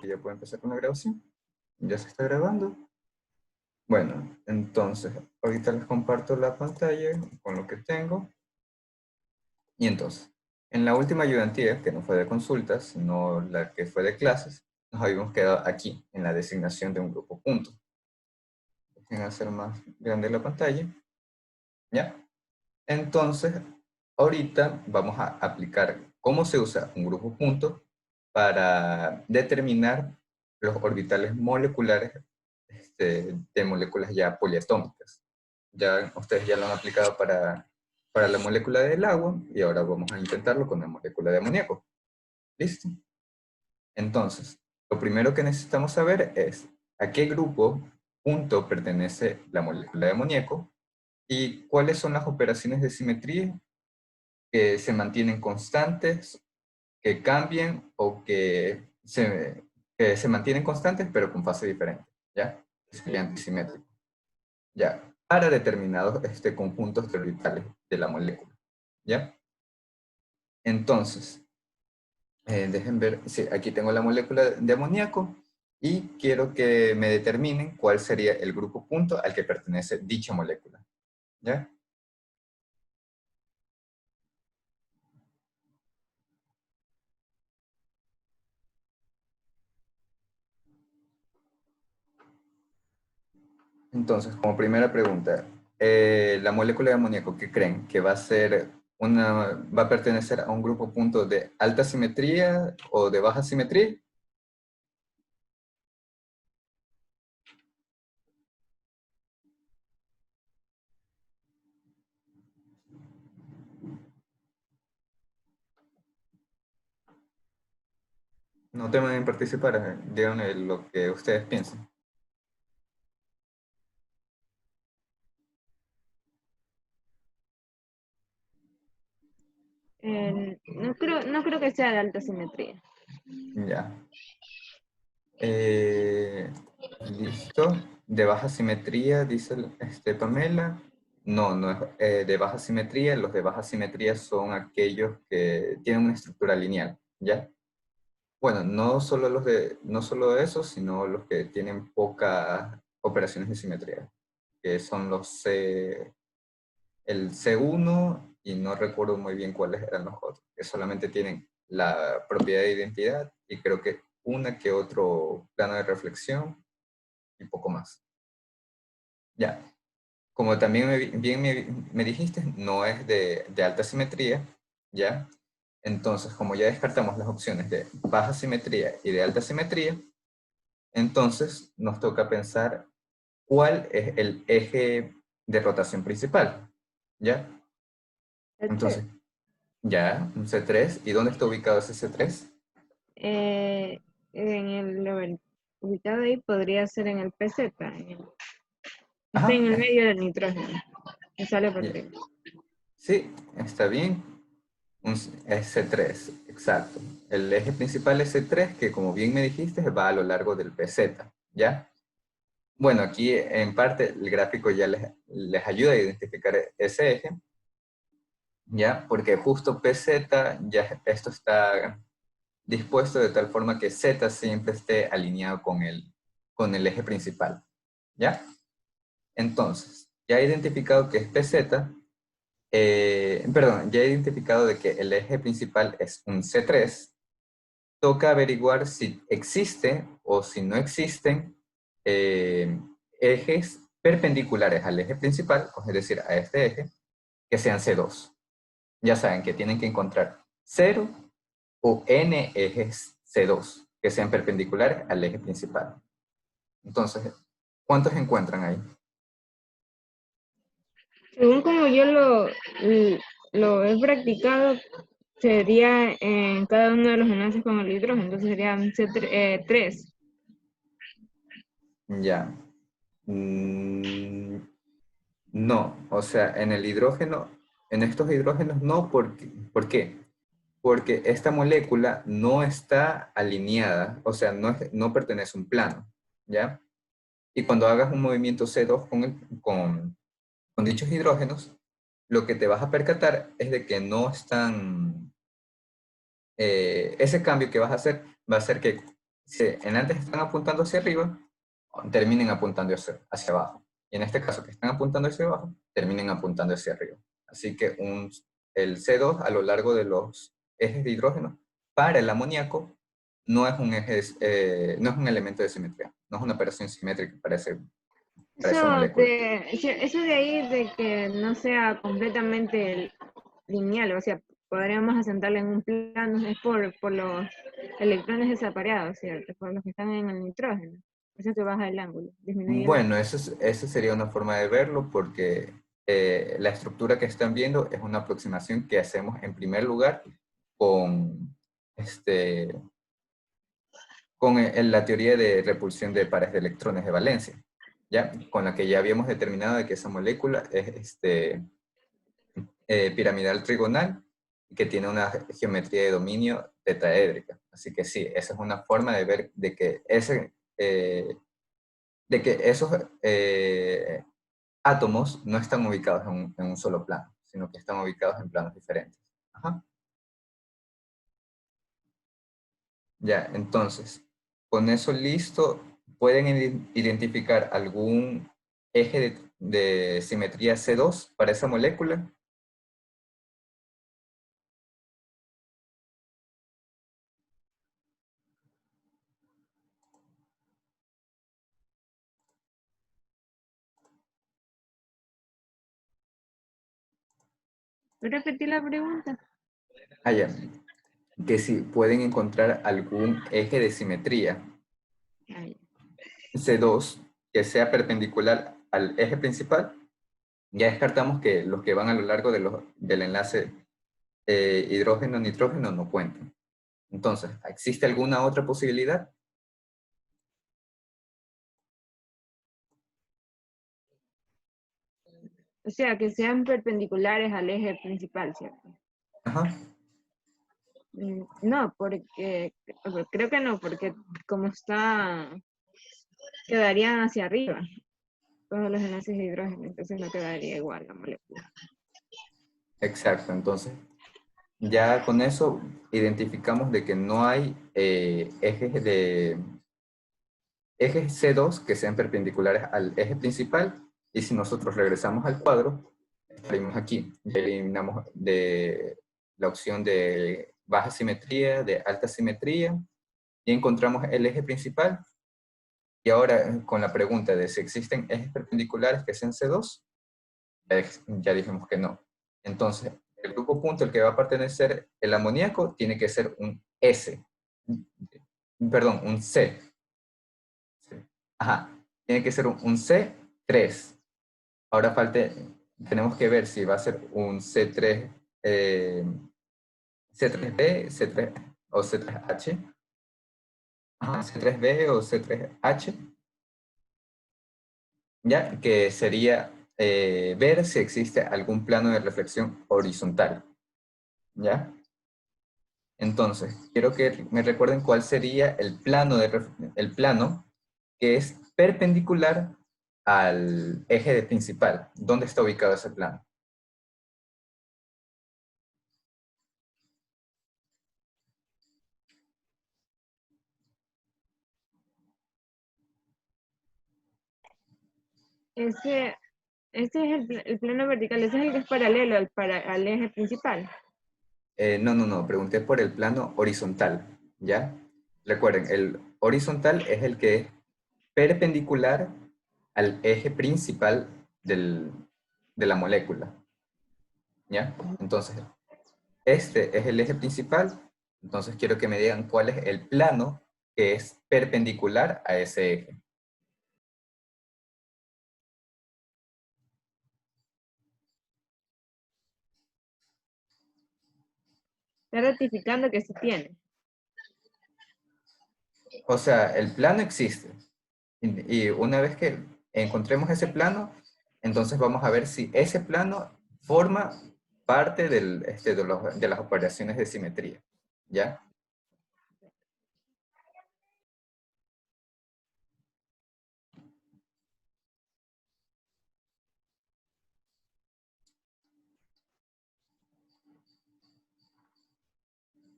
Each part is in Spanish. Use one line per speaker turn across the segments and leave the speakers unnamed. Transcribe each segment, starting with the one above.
que ya puedo empezar con la grabación. Ya se está grabando. Bueno, entonces, ahorita les comparto la pantalla con lo que tengo. Y entonces, en la última ayudantía, que no fue de consultas, sino la que fue de clases, nos habíamos quedado aquí, en la designación de un grupo punto. Dejen hacer más grande la pantalla. ¿Ya? Entonces, ahorita vamos a aplicar cómo se usa un grupo punto para determinar los orbitales moleculares de moléculas ya poliatómicas. Ya ustedes ya lo han aplicado para la molécula del agua y ahora vamos a intentarlo con la molécula de amoníaco. ¿Listo? Entonces, lo primero que necesitamos saber es a qué grupo punto pertenece la molécula de amoníaco y cuáles son las operaciones de simetría que se mantienen constantes, que cambian o que se mantienen constantes pero con fase diferente, ¿ya? Sería antisimétrico, ¿ya? Para determinados conjuntos de orbitales de la molécula, ¿ya? Entonces, dejen ver, sí, aquí tengo la molécula de amoníaco y quiero que me determinen cuál sería el grupo punto al que pertenece dicha molécula, ¿ya? Entonces, como primera pregunta, la molécula de amoníaco, ¿qué creen? ¿Que va a ser va a pertenecer a un grupo punto de alta simetría o de baja simetría? No temen en participar, díganme lo que ustedes piensen.
No creo que sea de alta simetría.
Ya. Listo. De baja simetría, dice Pamela. No, no es de baja simetría. Los de baja simetría son aquellos que tienen una estructura lineal, ¿ya? Bueno, no solo esos, sino los que tienen pocas operaciones de simetría, que son el C1 y no recuerdo muy bien cuáles eran los otros, que solamente tienen la propiedad de identidad y creo que una que otro plano de reflexión y poco más. Ya, como también me dijiste, no es de alta simetría, ¿ya? Entonces, como ya descartamos las opciones de baja simetría y de alta simetría, entonces nos toca pensar cuál es el eje de rotación principal, ¿ya?
El 3.
Entonces, ya, un C3. ¿Y dónde está ubicado ese C3?
En ubicado ahí podría ser en el PZ. Está
Ajá,
en el medio del nitrógeno. Que sale por
ya.
arriba.
Sí, está bien. Es C3, exacto. El eje principal es C3, que como bien me dijiste, va a lo largo del PZ, ¿ya? Bueno, aquí en parte el gráfico ya les ayuda a identificar ese eje, ¿ya? Porque justo PZ, ya esto está dispuesto de tal forma que Z siempre esté alineado con el eje principal, ¿ya? Entonces, ya he identificado que es PZ, perdón, ya he identificado de que el eje principal es un C3, toca averiguar si existe o si no existen ejes perpendiculares al eje principal, es decir, a este eje, que sean C2. Ya saben que tienen que encontrar 0 o n ejes C2 que sean perpendiculares al eje principal. Entonces, ¿cuántos encuentran ahí?
Según como yo lo he practicado, sería en cada uno de los enlaces con el hidrógeno. Entonces sería un C3.
Ya. Mm, no, o sea, en el hidrógeno, en estos hidrógenos no, ¿por qué? Porque esta molécula no está alineada, o sea, no pertenece a un plano, ¿ya? Y cuando hagas un movimiento C2 con dichos hidrógenos, lo que te vas a percatar es de que no están, ese cambio que vas a hacer va a hacer que si en antes están apuntando hacia arriba, terminen apuntando hacia abajo. Y en este caso, que están apuntando hacia abajo, terminen apuntando hacia arriba. Así que el C2 a lo largo de los ejes de hidrógeno para el amoníaco no es un, no es un elemento de simetría, no es una operación simétrica para esa molécula.
Eso de ahí de que no sea completamente lineal, o sea, podríamos asentarlo en un plano, es por los electrones desapareados, ¿cierto? Por los que están en el nitrógeno. Eso que baja el ángulo, disminuye el
Bueno,
ángulo.
esa sería una forma de verlo porque la estructura que están viendo es una aproximación que hacemos en primer lugar con, este, con la teoría de repulsión de pares de electrones de valencia, ¿ya? Con la que ya habíamos determinado de que esa molécula es piramidal trigonal y que tiene una geometría de dominio tetraédrica. Así que sí, esa es una forma de ver de que esos átomos no están ubicados en un solo plano, sino que están ubicados en planos diferentes. Ajá. Ya, entonces, con eso listo, ¿pueden identificar algún eje de simetría C2 para esa molécula?
¿Puedo repetir la pregunta?
Ah, ya. Que si pueden encontrar algún eje de simetría
Ay,
C2 que sea perpendicular al eje principal. Ya descartamos que los que van a lo largo del enlace hidrógeno-nitrógeno no cuentan. Entonces, ¿existe alguna otra posibilidad?
o sea, que sean perpendiculares al eje principal, ¿cierto?
Ajá,
No, porque creo que no, porque como está, quedarían hacia arriba todos los enlaces de hidrógeno, entonces no quedaría igual la molécula.
exacto. Entonces, ya con eso identificamos de que no hay ejes C2 que sean perpendiculares al eje principal. Y si nosotros regresamos al cuadro, estaríamos aquí. Ya eliminamos de la opción de baja simetría, de alta simetría, y encontramos el eje principal. Y ahora con la pregunta de si existen ejes perpendiculares que sean C2, ya dijimos que no. Entonces, el grupo punto al que va a pertenecer el amoníaco tiene que ser un S, perdón, un C. Ajá, tiene que ser un C3. Ahora tenemos que ver si va a ser un C3, C3B, C3 o C3H. Ajá, C3B o C3H, ya que sería ver si existe algún plano de reflexión horizontal, ¿ya? Entonces, quiero que me recuerden cuál sería el plano que es perpendicular al eje de principal. ¿Dónde está ubicado ese plano?
Ese, ese es el plano vertical, ese es el que es paralelo al eje principal.
No, pregunté por el plano horizontal, ¿ya? Recuerden, el horizontal es el que es perpendicular al eje principal de la molécula, ¿ya? Entonces, este es el eje principal, entonces quiero que me digan cuál es el plano que es perpendicular a ese eje.
Está ratificando que sí tiene.
O sea, el plano existe. Y una vez que encontremos ese plano, entonces vamos a ver si ese plano forma parte de las operaciones de simetría. ¿Ya?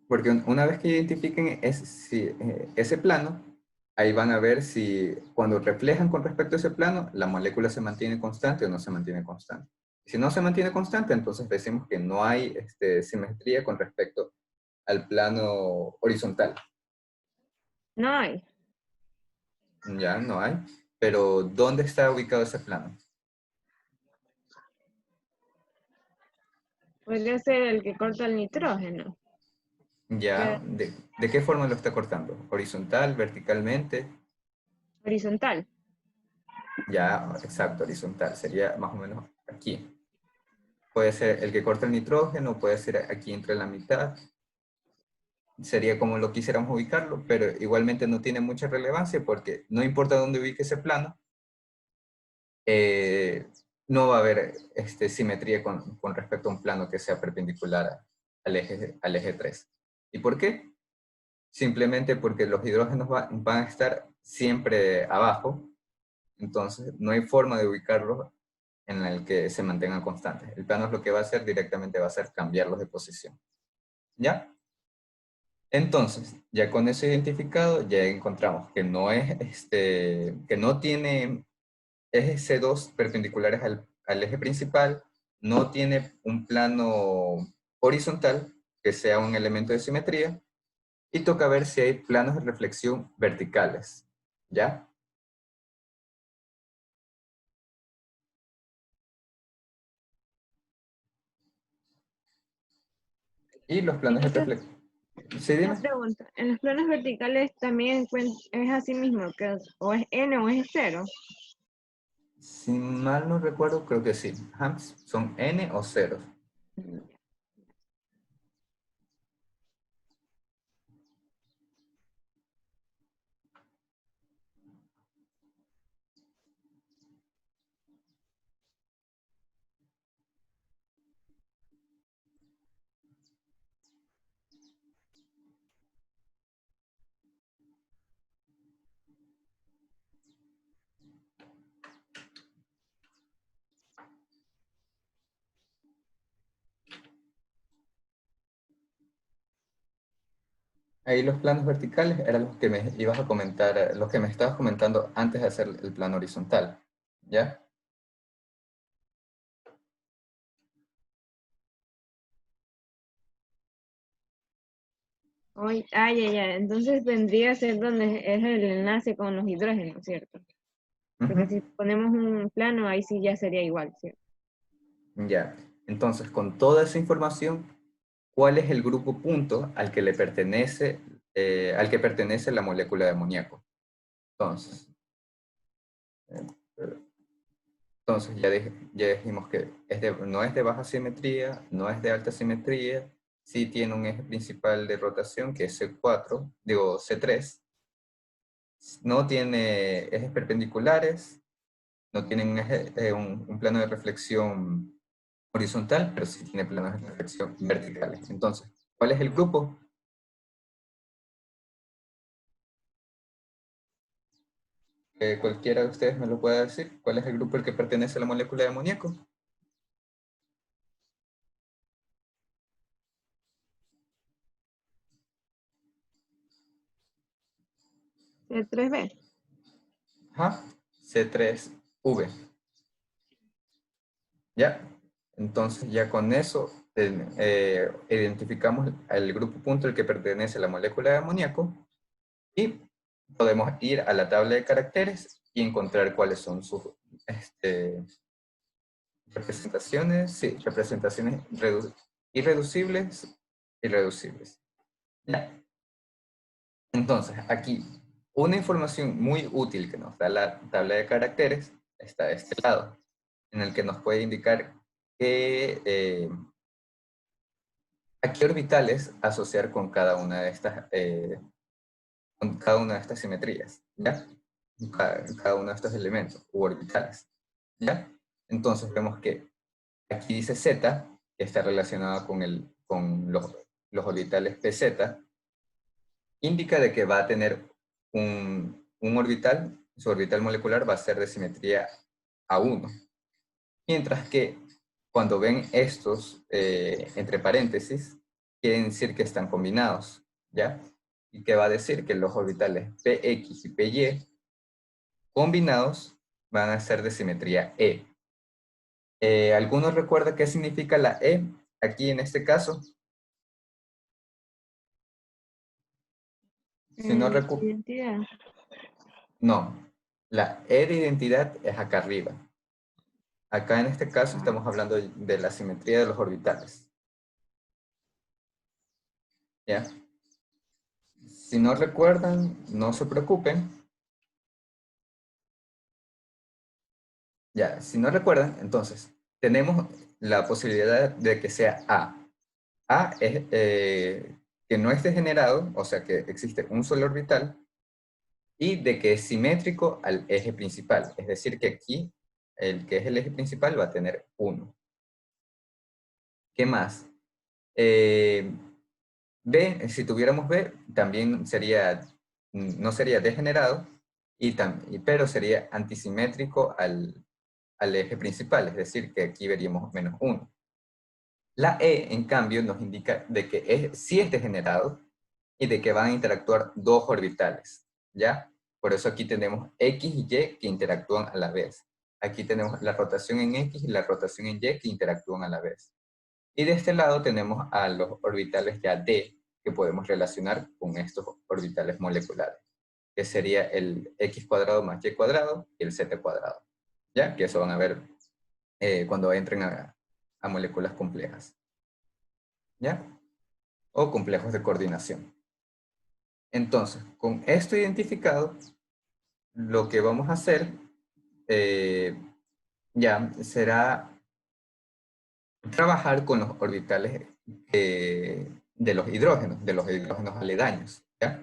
Porque una vez que identifiquen ese plano, ahí van a ver si cuando reflejan con respecto a ese plano, la molécula se mantiene constante o no se mantiene constante. Si no se mantiene constante, entonces decimos que no hay simetría con respecto al plano horizontal.
No hay.
Ya no hay. Pero ¿dónde está ubicado ese plano?
Podría ser el que corta el nitrógeno. Que
Ya, ¿de qué forma lo está cortando? ¿Horizontal, verticalmente?
horizontal.
Ya, exacto, horizontal. Sería más o menos aquí. Puede ser el que corta el nitrógeno, puede ser aquí entre la mitad. Sería como lo quisiéramos ubicarlo, pero igualmente no tiene mucha relevancia porque no importa dónde ubique ese plano, eh, no va a haber simetría con respecto a un plano que sea perpendicular al eje 3. ¿Y por qué? Simplemente porque los hidrógenos van a estar siempre abajo, entonces no hay forma de ubicarlos en el que se mantengan constantes. El plano lo que va a hacer directamente va a ser cambiarlos de posición. ¿Ya? Entonces, ya con eso identificado, ya encontramos que no es que no tiene ejes C2 perpendiculares al eje principal, no tiene un plano horizontal que sea un elemento de simetría, y toca ver si hay planos de reflexión verticales. ¿Ya? Y los planos de
Entonces,
reflexión. Sí,
una
dime.
pregunta. En los planos verticales también es así mismo, que o es n o es cero.
Si mal no recuerdo, creo que sí. Ajá, son n o ceros. Ahí los planos verticales eran los que me ibas a comentar, los que me estabas comentando antes de hacer el plano horizontal. ¿Ya?
Ya, ya. Entonces vendría a ser donde es el enlace con los hidrógenos, ¿cierto? Porque
Ujú.
si ponemos un plano, ahí sí ya sería igual, ¿cierto?
Ya. Entonces, con toda esa información, ¿cuál es el grupo punto al que pertenece la molécula de amoníaco? Entonces, eh, entonces ya dijimos que no es de baja simetría, no es de alta simetría, sí tiene un eje principal de rotación que es C4, digo C3, no tiene ejes perpendiculares, no tiene un plano de reflexión horizontal, pero sí tiene planos de reflexión verticales. Entonces, ¿cuál es el grupo? Cualquiera de ustedes me lo puede decir. ¿Cuál es el grupo al que pertenece la molécula de amoníaco?
C3b.
Ajá, C3V. ¿Ya? Entonces ya con eso identificamos el grupo punto al que pertenece la molécula de amoníaco y podemos ir a la tabla de caracteres y encontrar cuáles son sus este, representaciones, sí, representaciones irreducibles y reducibles. ¿Ya? Entonces, aquí, una información muy útil que nos da la tabla de caracteres está de este lado, en el que nos puede indicar a qué orbitales asociar con cada una de estas simetrías, ¿ya? Cada uno de estos elementos u orbitales, ¿ya? Entonces vemos que aquí dice Z, que está relacionada con los orbitales PZ, indica de que va a tener un orbital, su orbital molecular va a ser de simetría A1. Mientras que cuando ven estos entre paréntesis, quiere decir que están combinados, ¿ya? Y que va a decir que los orbitales Px y Py combinados van a ser de simetría E. ¿Alguno recuerda qué significa la E aquí en este caso? Si no recuerdo,
Identidad.
no. La E de identidad es acá arriba. Acá en este caso estamos hablando de la simetría de los orbitales. ¿Ya? Si no recuerdan, no se preocupen. Ya, si no recuerdan, entonces, tenemos la posibilidad de que sea A. A es que no es degenerado, o sea que existe un solo orbital, y de que es simétrico al eje principal. Es decir, que aquí, el que es el eje principal va a tener 1. ¿Qué más? B, si tuviéramos B, también sería, no sería degenerado, pero sería antisimétrico al eje principal, es decir, que aquí veríamos -1. La E, en cambio, nos indica de que sí es degenerado y de que van a interactuar dos orbitales, ¿ya? Por eso aquí tenemos X y Y que interactúan a la vez. Aquí tenemos la rotación en X y la rotación en Y que interactúan a la vez. Y de este lado tenemos a los orbitales ya D que podemos relacionar con estos orbitales moleculares, que sería el X cuadrado más Y cuadrado y el Z cuadrado, ¿ya? Que eso van a ver cuando entren a moléculas complejas, ¿ya? O complejos de coordinación. Entonces, con esto identificado, lo que vamos a hacer ya será trabajar con los orbitales de los hidrógenos aledaños, ¿ya?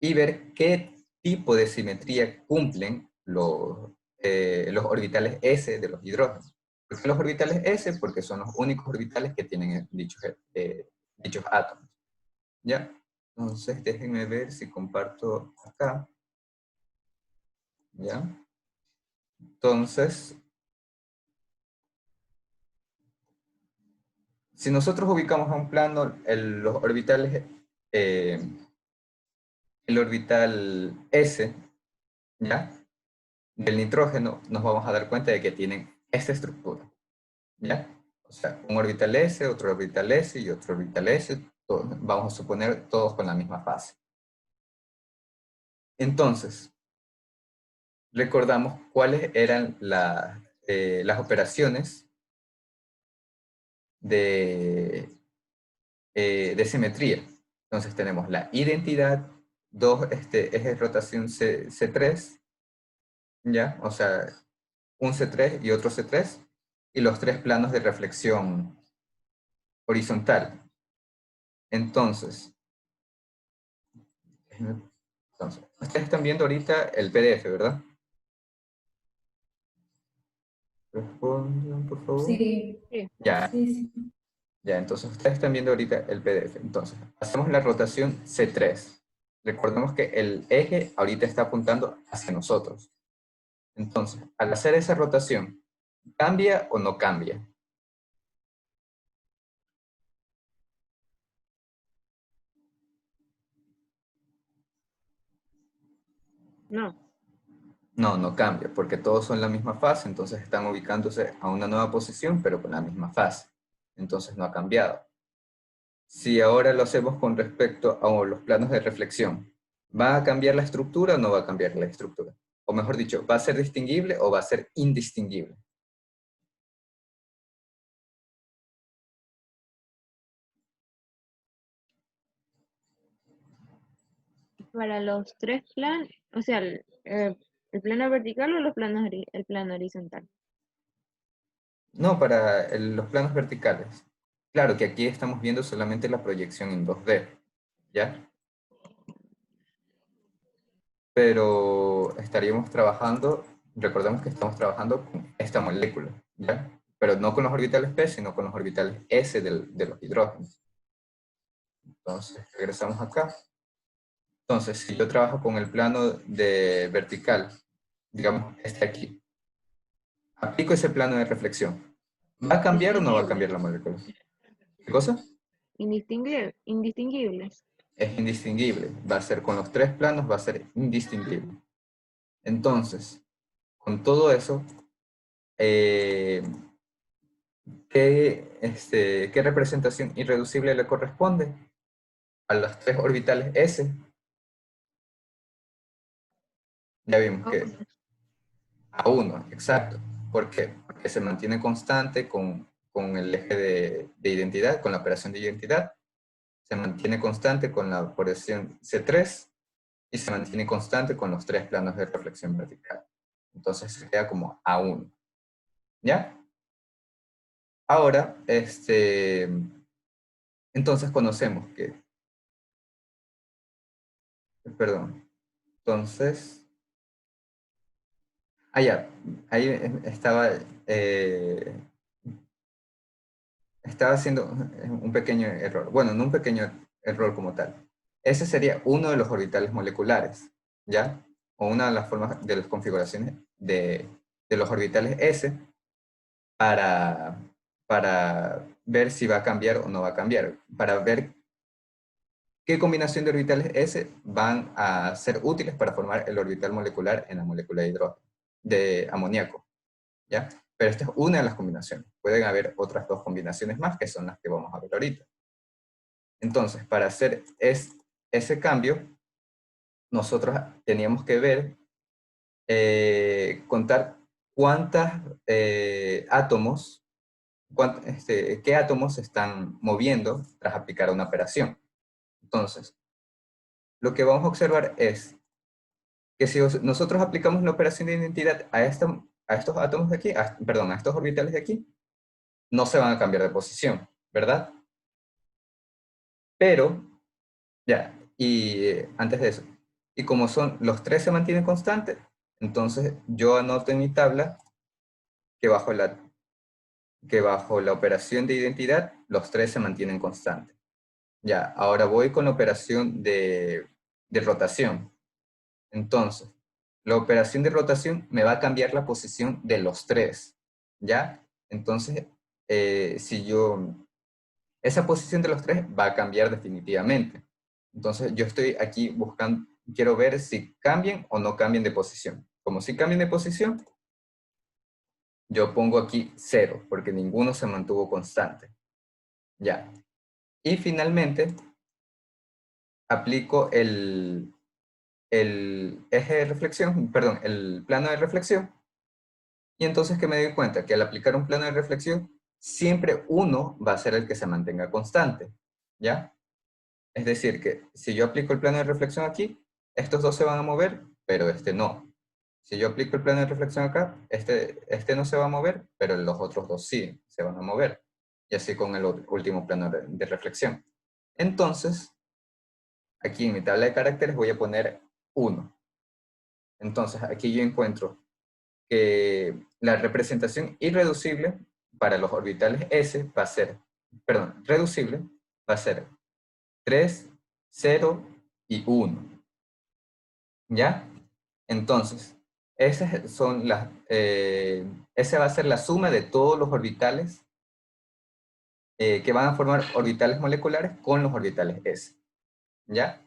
Y ver qué tipo de simetría cumplen los orbitales S de los hidrógenos. ¿Por qué los orbitales S? Porque son los únicos orbitales que tienen dichos átomos, ¿ya? Entonces, déjenme ver si comparto acá, ¿ya? Entonces, si nosotros ubicamos a un plano los orbitales, eh, el orbital S, ¿ya? Del nitrógeno, nos vamos a dar cuenta de que tienen esta estructura, ¿ya? O sea, un orbital S, otro orbital S y otro orbital S, vamos a suponer todos con la misma fase. Entonces, recordamos cuáles eran las operaciones de simetría. Entonces tenemos la identidad, dos ejes de rotación C3, ¿ya? O sea, un C3 y otro C3, y los tres planos de reflexión horizontal. Entonces, ustedes están viendo ahorita el PDF, ¿verdad? Respondan, por favor.
Sí,
Sí.
Ya,
sí, sí.
ya, entonces ustedes están viendo ahorita el PDF. Entonces, hacemos la rotación C3. Recordemos que el eje ahorita está apuntando hacia nosotros. Entonces, al hacer esa rotación, ¿cambia o no cambia?
No.
No, no cambia, porque todos son la misma fase, entonces están ubicándose a una nueva posición, pero con la misma fase. Entonces no ha cambiado. Si ahora lo hacemos con respecto a los planos de reflexión, ¿va a cambiar la estructura o no va a cambiar la estructura? O mejor dicho, ¿va a ser distinguible o va a ser indistinguible?
Para los tres planos, o sea, el plano vertical o el plano horizontal.
No, para los planos verticales. Claro que aquí estamos viendo solamente la proyección en 2D, ¿ya? Pero estaríamos trabajando, recordemos que estamos trabajando con esta molécula, ¿ya? Pero no con los orbitales P, sino con los orbitales S de los hidrógenos. Entonces, regresamos acá. Entonces, si yo trabajo con el plano de vertical, digamos, este aquí, aplico ese plano de reflexión, ¿va a cambiar o no va a cambiar la molécula? ¿Qué cosa?
indistinguibles.
Es indistinguible. Va a ser con los tres planos, va a ser indistinguible. Entonces, con todo eso, ¿qué representación irreducible le corresponde a los tres orbitales S? Ya vimos que A1, exacto. ¿Por qué? Porque se mantiene constante con el eje de identidad, con la operación de identidad. Se mantiene constante con la operación C3 y se mantiene constante con los tres planos de reflexión vertical. Entonces se queda como A1. ¿Ya? Ahora, entonces conocemos que, perdón, entonces, ya, ahí eh, estaba haciendo un pequeño error. Bueno, no un pequeño error como tal. Ese sería uno de los orbitales moleculares, ¿ya? O una de las formas de las configuraciones de los orbitales S para ver si va a cambiar o no va a cambiar, para ver qué combinación de orbitales S van a ser útiles para formar el orbital molecular en la molécula de amoníaco, ¿ya? Pero esta es una de las combinaciones. Pueden haber otras dos combinaciones más que son las que vamos a ver ahorita. Entonces, para hacer ese cambio, nosotros teníamos que ver, contar cuántos átomos, qué átomos se están moviendo tras aplicar una operación. Entonces, lo que vamos a observar es que si nosotros aplicamos la operación de identidad a estos átomos de aquí, perdón, a estos orbitales de aquí, no se van a cambiar de posición, ¿verdad? Pero, ya, y antes de eso, y como son los tres se mantienen constantes, entonces yo anoto en mi tabla que bajo la operación de identidad, los tres se mantienen constantes. Ya, ahora voy con la operación de rotación. Entonces, la operación de rotación me va a cambiar la posición de los tres, ¿ya? Entonces, esa posición de los tres va a cambiar definitivamente. Entonces, yo estoy aquí buscando, quiero ver si cambian o no cambian de posición. Como si cambian de posición, yo pongo aquí 0, porque ninguno se mantuvo constante. Ya. Y finalmente, aplico el eje de reflexión, perdón, el plano de reflexión. Y entonces que me doy cuenta que al aplicar un plano de reflexión, siempre uno va a ser el que se mantenga constante, ¿ya? Es decir, que si yo aplico el plano de reflexión aquí, estos dos se van a mover, pero este no. Si yo aplico el plano de reflexión acá, este no se va a mover, pero los otros dos sí se van a mover. Y así con el último plano de reflexión. Entonces, aquí en mi tabla de caracteres voy a poner 1. Entonces, aquí yo encuentro que la representación irreducible para los orbitales S va a ser, perdón, reducible, va a ser 3, 0 y 1. ¿Ya? Entonces, esa va a ser la suma de todos los orbitales que van a formar orbitales moleculares con los orbitales S. ¿Ya?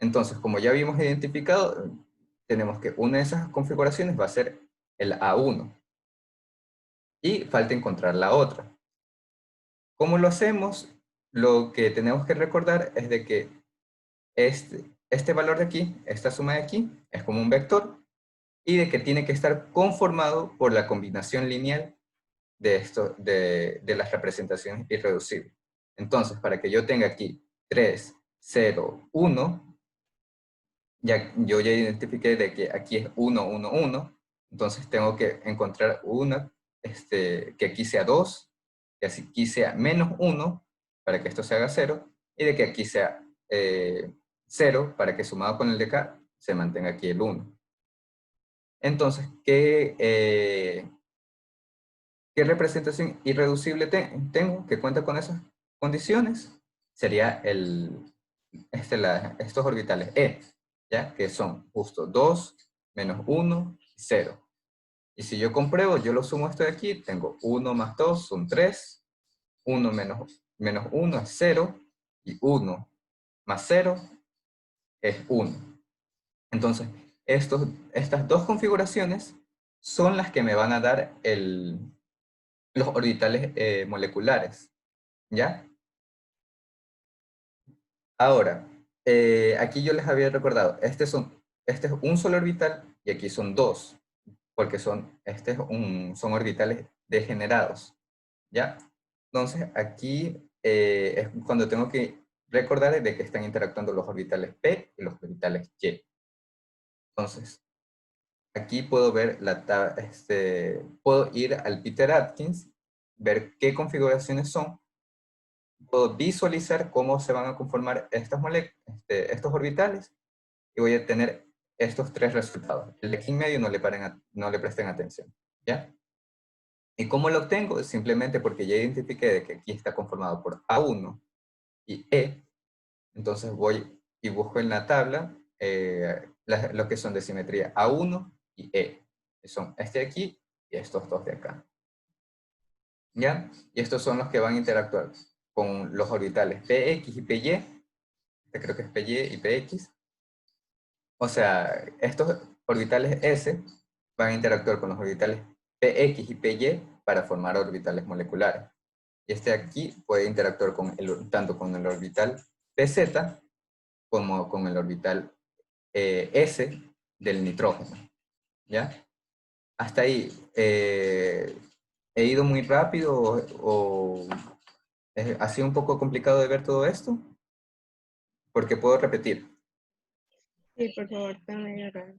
Entonces, como ya habíamos identificado, tenemos que una de esas configuraciones va a ser el A1. Y falta encontrar la otra. ¿Cómo lo hacemos? Lo que tenemos que recordar es de que este valor de aquí, esta suma de aquí, es como un vector, y de que tiene que estar conformado por la combinación lineal de las representaciones irreducibles. Entonces, para que yo tenga aquí 3, 0, 1, yo ya identifiqué de que aquí es 1, 1, 1, entonces tengo que encontrar una que aquí sea 2, que aquí sea menos 1, para que esto se haga 0, y de que aquí sea 0, para que sumado con el de acá, se mantenga aquí el 1. Entonces, ¿qué representación irreducible tengo que cuenta con esas condiciones? Sería estos orbitales E, ¿ya? Que son justo 2, menos 1, 0. Y si yo compruebo, yo lo sumo esto de aquí, tengo 1 más 2 son 3, 1 menos menos 1 es 0, y 1 más 0 es 1. Entonces, estas dos configuraciones son las que me van a dar los orbitales moleculares, ¿ya? Ahora, aquí yo les había recordado, este es un solo orbital y aquí son dos, porque son orbitales degenerados, ¿ya? Entonces, aquí es cuando tengo que recordar de que están interactuando los orbitales P y los orbitales Y. Entonces, aquí puedo ver puedo ir al Peter Atkins, ver qué configuraciones son, puedo visualizar cómo se van a conformar estos orbitales y voy a tener estos tres resultados. El de aquí en medio no le presten atención, ¿ya? ¿Y cómo lo obtengo? Simplemente porque ya identifiqué de que aquí está conformado por A1 y E, entonces voy y busco en la tabla lo que son de simetría A1 y E, que son este de aquí y estos dos de acá. ¿Ya? Y estos son los que van a interactuar con los orbitales PX y PY, que creo que es PY y PX. O sea, estos orbitales S van a interactuar con los orbitales PX y PY para formar orbitales moleculares. Y este aquí puede interactuar tanto con el orbital PZ como con el orbital S del nitrógeno. ¿Ya? Hasta ahí, ¿he ido muy rápido o ha sido un poco complicado de ver todo esto? Porque puedo repetir.
Sí, por favor, también acá.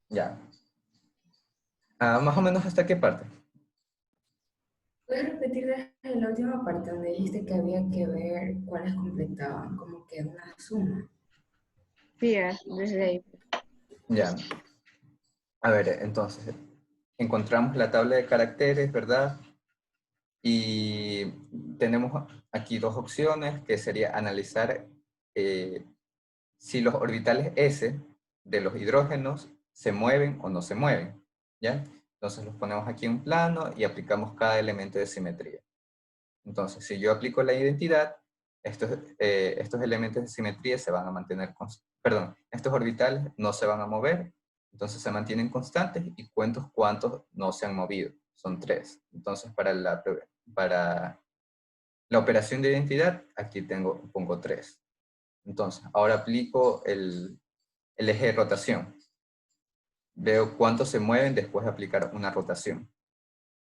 Ya. Más o menos hasta qué parte.
¿Puedes repetir desde la última parte donde dijiste que había que ver cuáles completaban, como que una suma?
Sí, desde ahí.
Ya. A ver, entonces, encontramos la tabla de caracteres, ¿verdad? Y tenemos aquí dos opciones, que sería analizar si los orbitales S de los hidrógenos se mueven o no se mueven, ¿ya? Entonces los ponemos aquí en un plano y aplicamos cada elemento de simetría. Entonces, si yo aplico la identidad, estos elementos de simetría se van a mantener, perdón, estos orbitales no se van a mover, entonces se mantienen constantes y cuento cuántos no se han movido, son 3. Entonces, para la operación de identidad, aquí pongo 3. Entonces, ahora aplico el eje de rotación. Veo cuántos se mueven después de aplicar una rotación.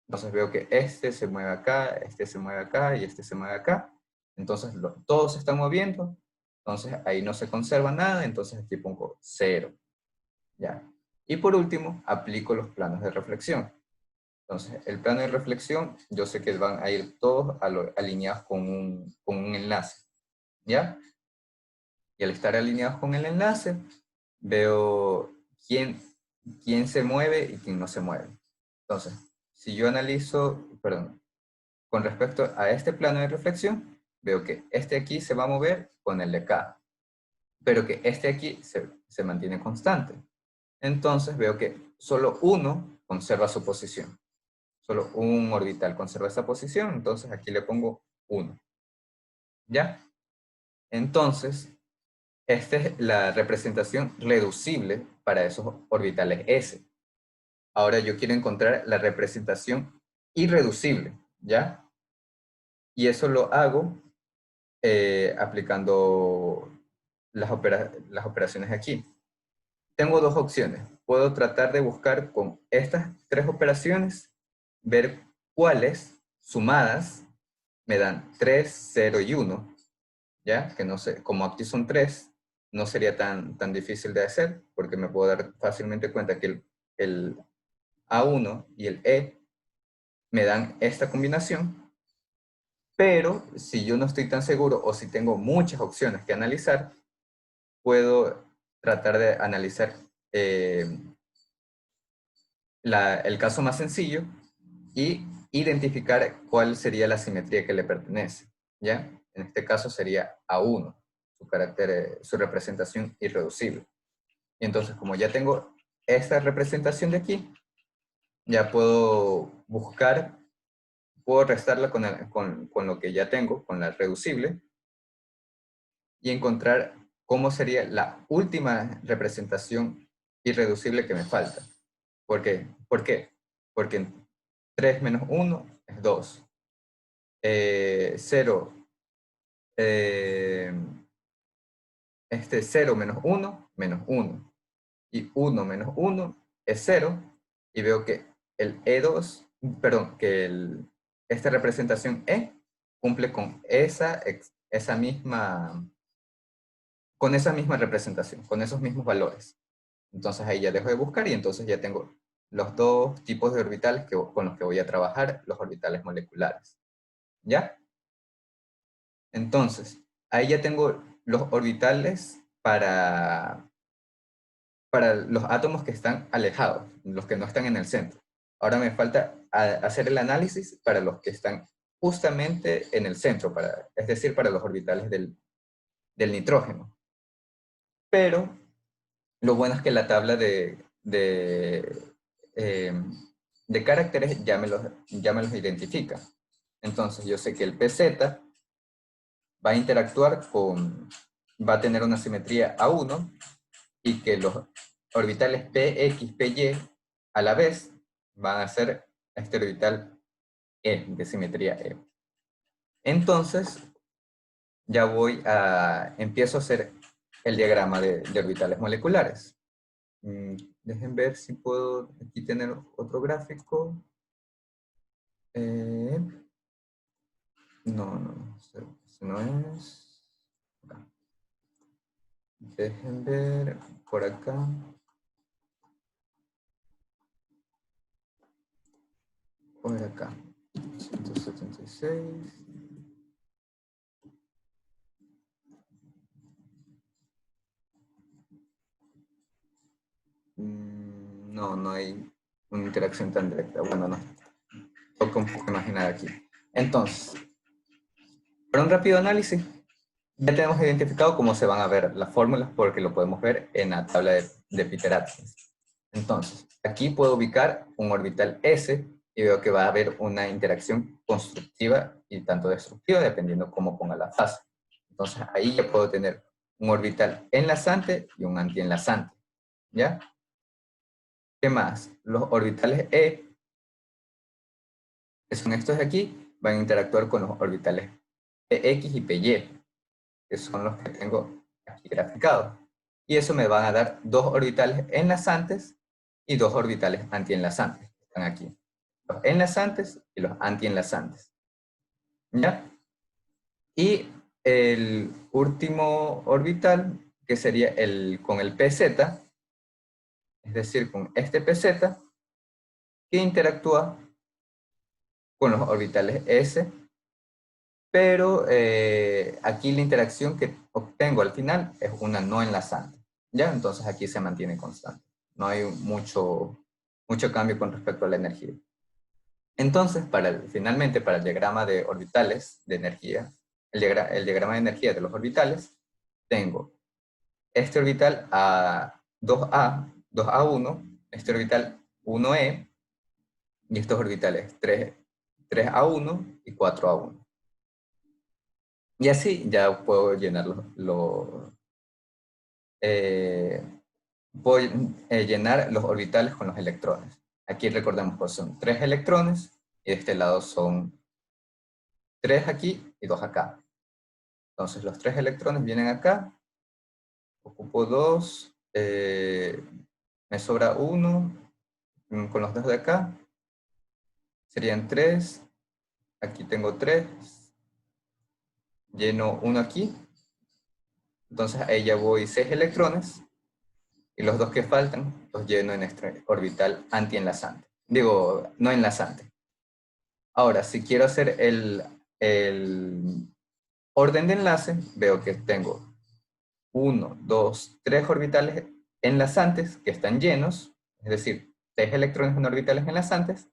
Entonces veo que este se mueve acá, este se mueve acá y este se mueve acá. Entonces todos se están moviendo. Entonces ahí no se conserva nada, entonces aquí pongo 0. ¿Ya? Y por último, aplico los planos de reflexión. Entonces, el plano de reflexión, yo sé que van a ir todos alineados con un enlace. ¿Ya? Y al estar alineados con el enlace, veo quién se mueve y quién no se mueve. Entonces, si yo analizo, perdón, con respecto a este plano de reflexión, veo que este aquí se va a mover con el de acá, pero que este aquí se mantiene constante. Entonces veo que solo uno conserva su posición. Solo un orbital conserva esa posición, entonces aquí le pongo 1. ¿Ya? Entonces, esta es la representación reducible para esos orbitales S. Ahora yo quiero encontrar la representación irreducible, ¿ya? Y eso lo hago aplicando las operaciones aquí. Tengo dos opciones. Puedo tratar de buscar con estas tres operaciones, ver cuáles sumadas me dan 3, 0 y 1, ¿ya? Que no sé, como aquí son 3, no sería tan difícil de hacer, porque me puedo dar fácilmente cuenta que el A1 y el E me dan esta combinación, pero si yo no estoy tan seguro o si tengo muchas opciones que analizar, puedo tratar de analizar el caso más sencillo y identificar cuál sería la simetría que le pertenece, ¿ya? En este caso sería A1, su representación irreducible. Y entonces, como ya tengo esta representación de aquí, ya puedo buscar puedo restarla con lo que ya tengo, con la reducible, y encontrar cómo sería la última representación irreducible que me falta. ¿Por qué? ¿Por qué? Porque 3 menos 1 es 2. 0, 0 menos 1, menos 1. Y 1 menos 1 es 0. Y veo que el E2, perdón, que esta representación E cumple con esa misma representación, con esos mismos valores. Entonces ahí ya dejo de buscar y entonces ya tengo los dos tipos de orbitales con los que voy a trabajar, los orbitales moleculares. ¿Ya? Entonces, ahí ya tengo los orbitales para los átomos que están alejados, los que no están en el centro. Ahora me falta hacer el análisis para los que están justamente en el centro, es decir, para los orbitales del nitrógeno. Pero lo bueno es que la tabla de caracteres ya me los identifica. Entonces yo sé que el PZ va a interactuar va a tener una simetría A1 y que los orbitales PX, PY a la vez van a ser este orbital E, de simetría E. Entonces ya empiezo a hacer el diagrama de orbitales moleculares. Dejen ver si puedo aquí tener otro gráfico. No, ese no es. Acá. Dejen ver por acá. Por acá. 176. No hay una interacción tan directa. Bueno, no. Toca un poco imaginar aquí. Entonces, para un rápido análisis, ya tenemos identificado cómo se van a ver las fórmulas porque lo podemos ver en la tabla de Peter-Atkins. Entonces, aquí puedo ubicar un orbital S y veo que va a haber una interacción constructiva y tanto destructiva dependiendo cómo ponga la fase. Entonces, ahí ya puedo tener un orbital enlazante y un antienlazante. ¿Ya? ¿Qué más? Los orbitales E, que son estos de aquí, van a interactuar con los orbitales PX y PY, que son los que tengo aquí graficados. Y eso me van a dar dos orbitales enlazantes y dos orbitales antienlazantes, que están aquí. Los enlazantes y los antienlazantes. ¿Ya? Y el último orbital, que sería con el PZ, es decir, con este PZ, que interactúa con los orbitales S, pero aquí la interacción que obtengo al final es una no enlazante. ¿Ya? Entonces aquí se mantiene constante. No hay mucho cambio con respecto a la energía. Entonces, finalmente, para el diagrama de orbitales de energía, el diagrama de energía de los orbitales, tengo este orbital a 2A1, este orbital 1E, y estos orbitales 3A1 y 4A1. Y así ya puedo llenar llenar los orbitales con los electrones. Aquí recordemos que son 3 electrones y de este lado son 3 aquí y 2 acá. Entonces los 3 electrones vienen acá, ocupo 2, me sobra 1, con los 2 de acá, serían 3, aquí tengo 3, lleno 1 aquí, entonces ahí ya voy 6 electrones, y los 2 que faltan los lleno en este orbital antienlazante. Digo, no enlazante. Ahora, si quiero hacer el orden de enlace, veo que tengo 1, 2, 3 orbitales enlazantes que están llenos, es decir, 3 electrones en orbitales enlazantes,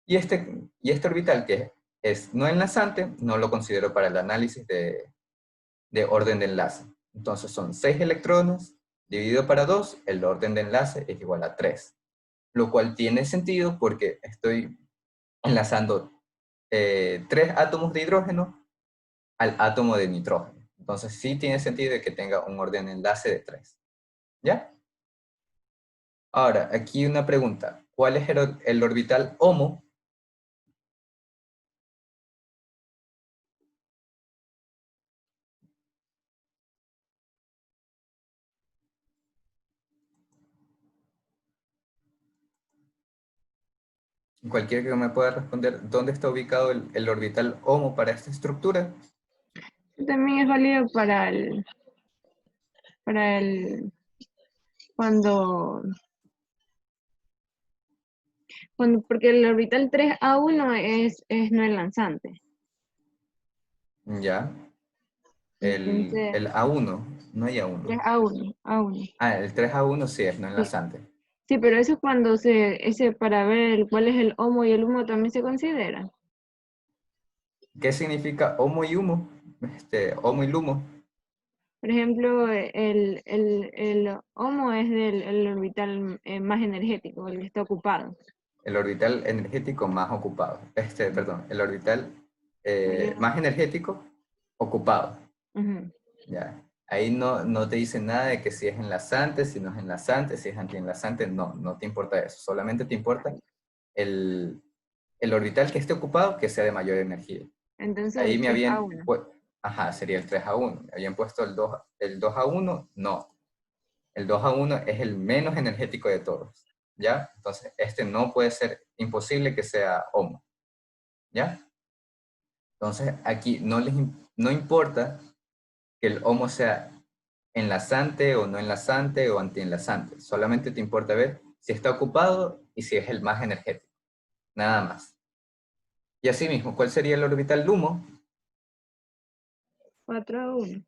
y este orbital que es no enlazante, no lo considero para el análisis de orden de enlace. Entonces son 6 electrones, dividido para 2, el orden de enlace es igual a 3. Lo cual tiene sentido porque estoy enlazando 3 átomos de hidrógeno al átomo de nitrógeno. Entonces sí tiene sentido de que tenga un orden de enlace de 3. ¿Ya? Ahora, aquí una pregunta. ¿Cuál es el orbital HOMO? Cualquiera que me pueda responder, ¿dónde está ubicado el orbital HOMO para esta estructura?
También es válido cuando, porque el orbital 3A1 es no enlazante.
Ya.
Entonces,
El A1, no hay A1.
3A1.
Ah, el 3A1 sí es no
Sí,
enlazante.
sí, pero eso es cuando ese para ver cuál es el HOMO y el HUMO también se considera.
¿Qué significa HOMO y HUMO? HOMO y LUMO.
Por ejemplo, el HOMO es el orbital más energético, el que está ocupado.
El orbital energético más ocupado. Perdón, el orbital
Mayor.
más energético ocupado.
Ujú.
Ya. Ahí no te dice nada de que si es enlazante, si no es enlazante, si es antienlazante, no te importa eso. Solamente te importa el, el orbital que esté ocupado, que sea de mayor energía.
Entonces
Ahí
el
me habían,
3A1.
ajá, sería el 3A1. Me habían puesto el 2A1, no. El 2A1 es el menos energético de todos, ¿ya? Entonces, este no puede ser imposible que sea HOMO, ¿ya? Entonces, aquí no importa que el HOMO sea enlazante o no enlazante o antienlazante. Solamente te importa ver si está ocupado y si es el más energético. Nada más. Y asimismo, ¿cuál sería el orbital LUMO?
4A1.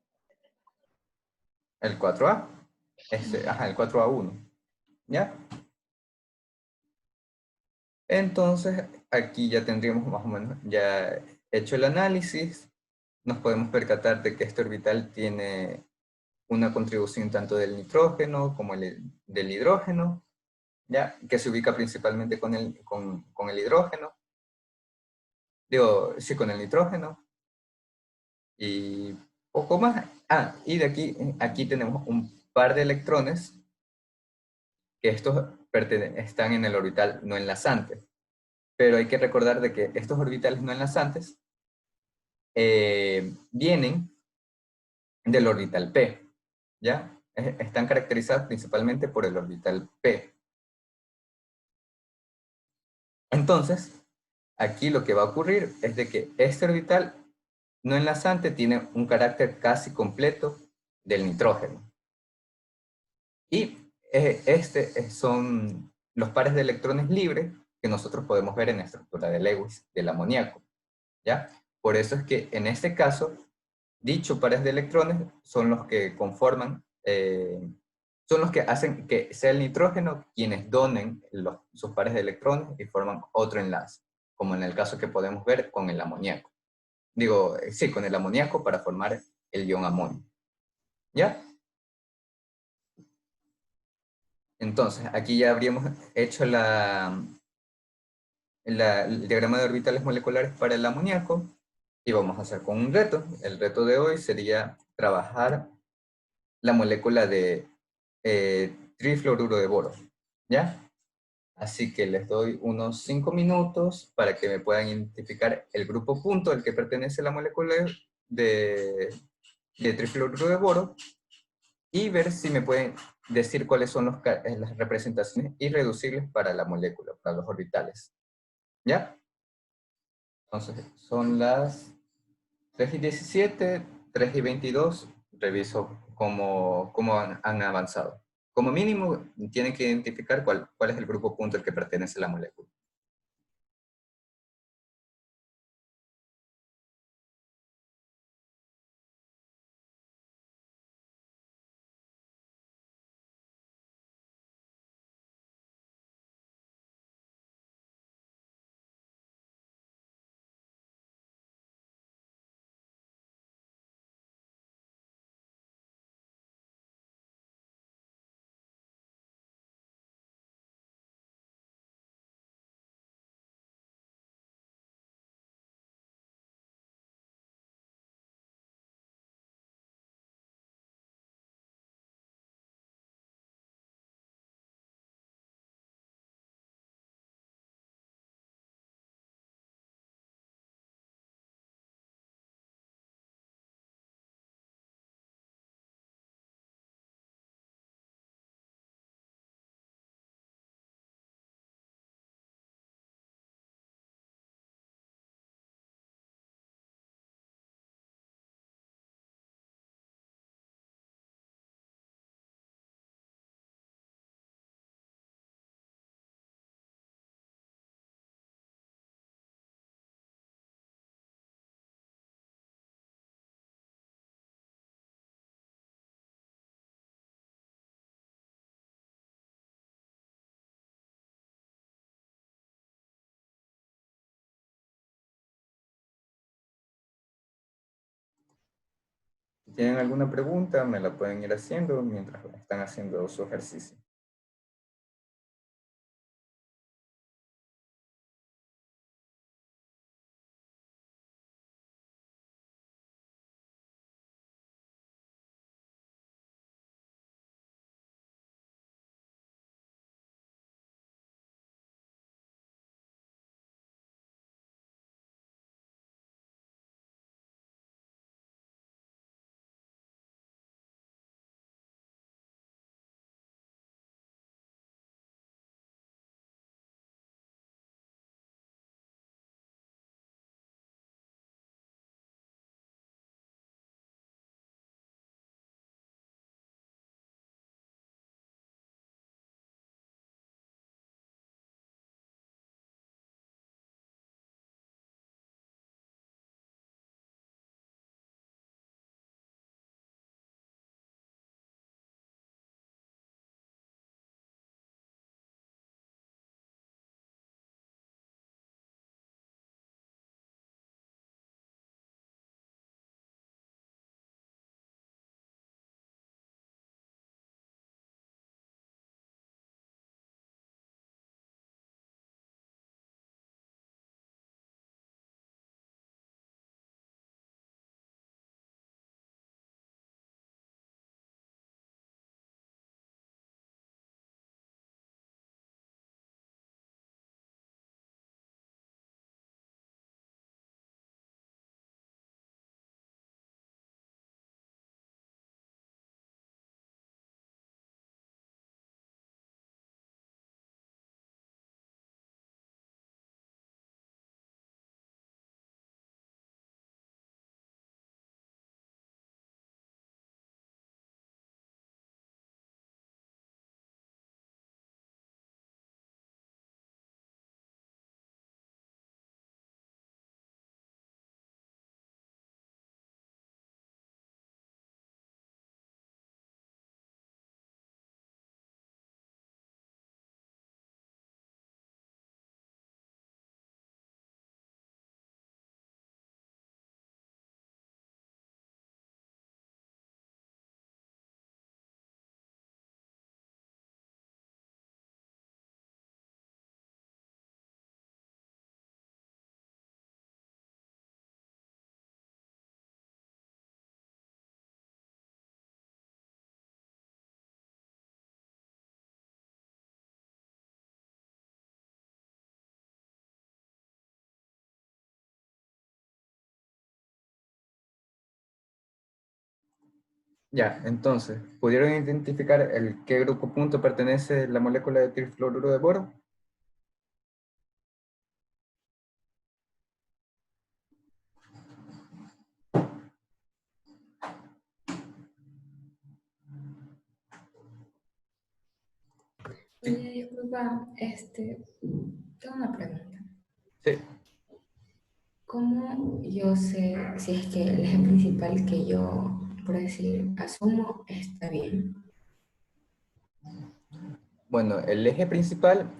El 4A. El 4A1. ¿Ya? Entonces, aquí ya tendríamos más o menos ya hecho el análisis. Nos podemos percatar de que este orbital tiene una contribución tanto del nitrógeno como del hidrógeno, ¿ya? Que se ubica principalmente con el hidrógeno. Digo, sí, con el nitrógeno. Y poco más. Ah, y de aquí tenemos un par de electrones que estos están en el orbital no enlazante. Pero hay que recordar de que estos orbitales no enlazantes vienen del orbital P, ¿ya? Están caracterizados principalmente por el orbital P. Entonces, aquí lo que va a ocurrir es de que este orbital no enlazante tiene un carácter casi completo del nitrógeno. Y son los pares de electrones libres que nosotros podemos ver en la estructura de Lewis, del amoníaco, ¿ya? Por eso es que en este caso, dichos pares de electrones son los que conforman, son los que hacen que sea el nitrógeno quienes donen sus pares de electrones y forman otro enlace, como en el caso que podemos ver con el amoníaco. Digo, sí, con el amoníaco para formar el ion amonio. ¿Ya? Entonces, aquí ya habríamos hecho el diagrama de orbitales moleculares para el amoníaco y vamos a hacer con un reto. El reto de hoy sería trabajar la molécula de trifluoruro de boro, ¿ya? Así que les doy unos 5 minutos para que me puedan identificar el grupo punto al que pertenece la molécula de trifluoruro de boro y ver si me pueden decir cuáles son las representaciones irreducibles para la molécula, para los orbitales. ¿Ya? Entonces, son las 3:17, 3:22. Reviso cómo han avanzado. Como mínimo, tienen que identificar cuál es el grupo punto al que pertenece la molécula. tienen alguna pregunta, me la pueden ir haciendo mientras están haciendo su ejercicio. Ya, entonces, ¿pudieron identificar qué grupo punto pertenece la molécula de trifluoruro de boro?
Oye, disculpa, tengo una pregunta.
Sí.
¿Cómo yo sé si es que el eje principal que yo, por decir, asumo está bien?
Bueno, el eje principal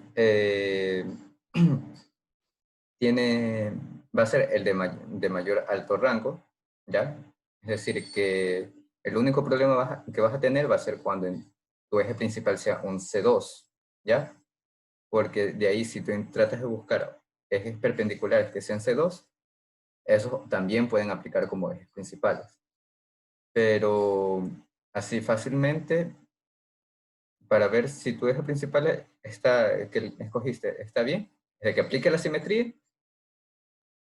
va a ser el de mayor alto rango, ¿ya? Es decir, que el único problema que vas a tener va a ser cuando tu eje principal sea un C2, ¿ya? Porque de ahí si tú tratas de buscar ejes perpendiculares que sean C2, esos también pueden aplicar como ejes principales. Pero así fácilmente, para ver si tu eje principal que escogiste está bien, de que aplique la simetría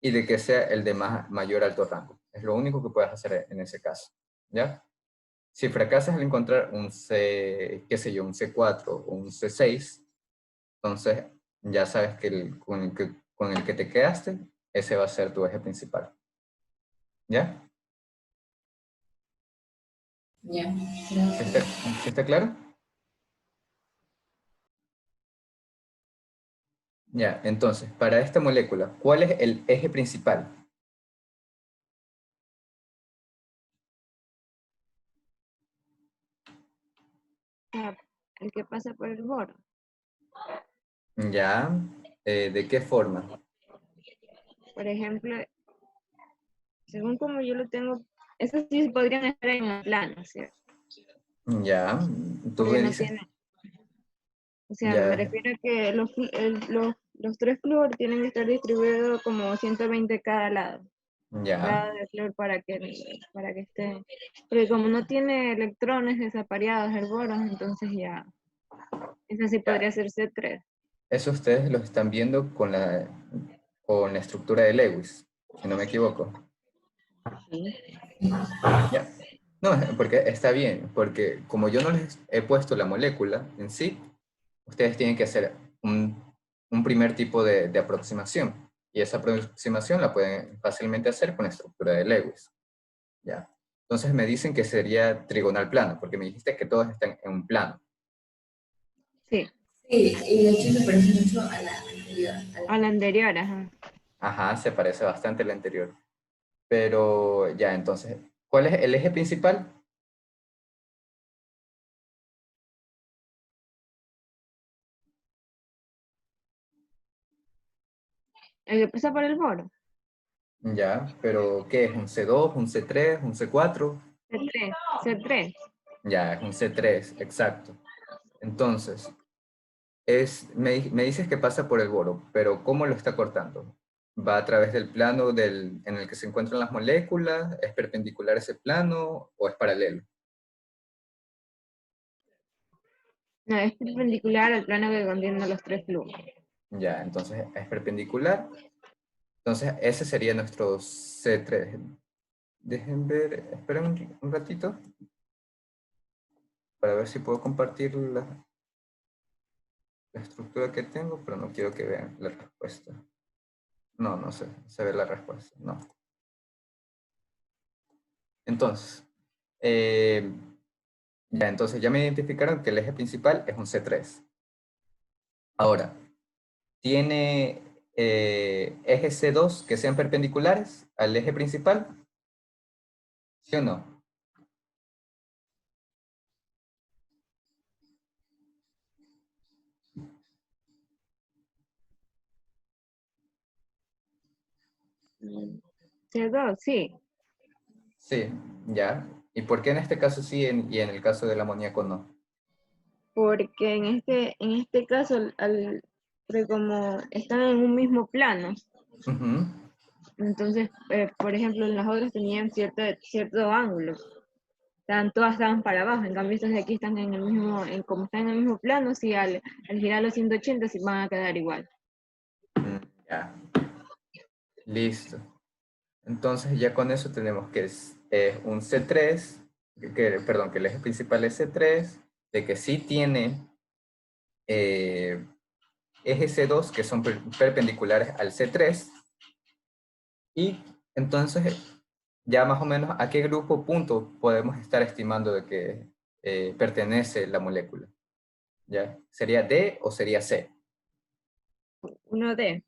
y de que sea el de mayor alto rango. Es lo único que puedes hacer en ese caso, ¿ya? Si fracasas al encontrar un qué sé yo, un C4 o un C6, entonces ya sabes que con el que te quedaste, ese va a ser tu eje principal, ¿ya?
Ya,
¿Sí
gracias.
sí está claro? Ya, entonces, para esta molécula, ¿cuál es el eje principal?
Ah, el que pasa por el boro.
Ya, ¿de qué forma?
Por ejemplo, según como yo lo tengo Esos sí podrían estar en el plano, ¿cierto?
Ya, tú
Porque
me
no
dices,
tienen, o sea, me
ya,
refiero a que los tres flúor tienen que estar distribuidos como 120 cada lado,
ya,
cada de flúor para que esté, porque como no tiene electrones desapareados el boron, entonces ya, eso sí
ya.
podría ser C3.
Eso ustedes lo están viendo con la estructura de Lewis, si no me equivoco.
Sí.
Ya. No, porque está bien, porque como yo no les he puesto la molécula en sí, ustedes tienen que hacer un primer tipo de aproximación. Y esa aproximación la pueden fácilmente hacer con la estructura de Lewis. ¿Ya? Entonces me dicen que sería trigonal plano, porque me dijiste que todos están en un plano.
Sí,
Sí, y de hecho se parece mucho a la anterior, a
a
la
la anterior, ajá.
Ajá, se parece bastante al anterior. Pero ya, entonces, ¿cuál es el eje principal?
El que pasa por el boro,
Ya, pero ¿qué es? ¿Un C2, un C3, un C4?
C3, C3.
Ya, es un C3, exacto. Entonces, me dices que pasa por el boro, pero ¿cómo lo está cortando? ¿Va a través del plano en el que se encuentran las moléculas? ¿Es perpendicular a ese plano o es paralelo?
No, es perpendicular al plano que contiene los tres flujos.
Ya, entonces es perpendicular. Entonces, ese sería nuestro C3. Dejen ver, esperen un ratito para ver si puedo compartir la estructura que tengo, pero no quiero que vean la respuesta. No, no sé, se ve la respuesta, no. Entonces, eh, entonces ya me identificaron que el eje principal es un C3. Ahora, ¿tiene ejes C2 que sean perpendiculares al eje principal? ¿Sí o no?
C2, sí,
Sí, ya. ¿Y por qué en este caso sí y en el caso del amoníaco no?
porque en este caso, porque como están en un mismo plano,
Ujú.
entonces, por ejemplo, en las otras tenían cierto ángulo, todas estaban para abajo, en cambio estas de aquí están en el mismo, como están en el mismo plano, si al girar los 180 sí van a quedar igual.
Ya, listo. Entonces ya con eso tenemos que es un C3, perdón, que el eje principal es C3, de que sí tiene eh, eje C2 que son perpendiculares al C3, y entonces ya más o menos a qué grupo punto podemos estar estimando de que pertenece la molécula. ¿Ya? ¿Sería D o sería C?
Uno D,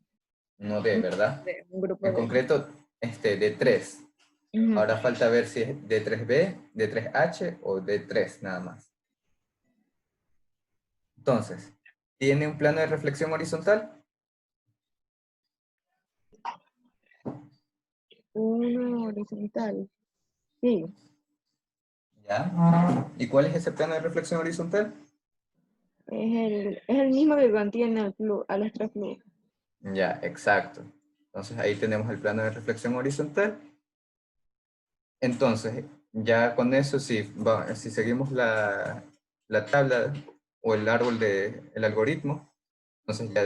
No D, ¿verdad?
un grupo
En
D.
concreto, D3.
Ujú.
Ahora falta ver si es D3B, D3H o D3 nada más. Entonces, ¿tiene un plano de reflexión horizontal?
Uno horizontal, sí,
¿Ya? ¿Y cuál es ese plano de reflexión horizontal?
es el mismo que contiene a los tres flujos.
Ya, exacto. Entonces ahí tenemos el plano de reflexión horizontal. Entonces, ya con eso, si seguimos la tabla o el árbol del algoritmo, entonces ya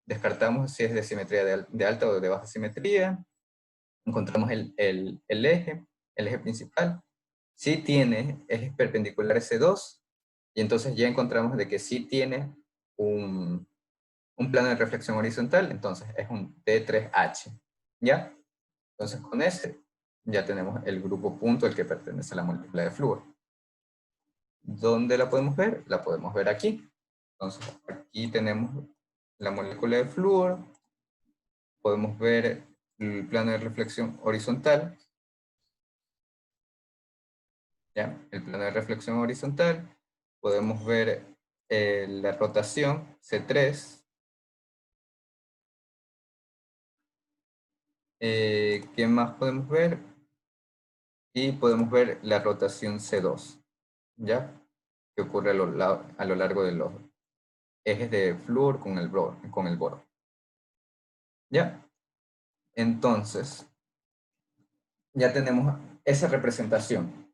descartamos si es de simetría de alta o de baja simetría, encontramos el eje principal, sí tiene ejes perpendiculares C2, y entonces ya encontramos de que sí tiene un plano de reflexión horizontal, entonces es un D3H, ¿ya? Entonces con ese ya tenemos el grupo punto al que pertenece a la molécula de flúor. ¿Dónde la podemos ver? La podemos ver aquí. Entonces aquí tenemos la molécula de flúor, podemos ver el plano de reflexión horizontal, ¿ya? El plano de reflexión horizontal, podemos ver la rotación C3, ¿qué más podemos ver? Y podemos ver la rotación C2, ¿ya? Que ocurre a lo largo de los ejes de flúor con el boro. ¿Ya? Entonces, ya tenemos esa representación.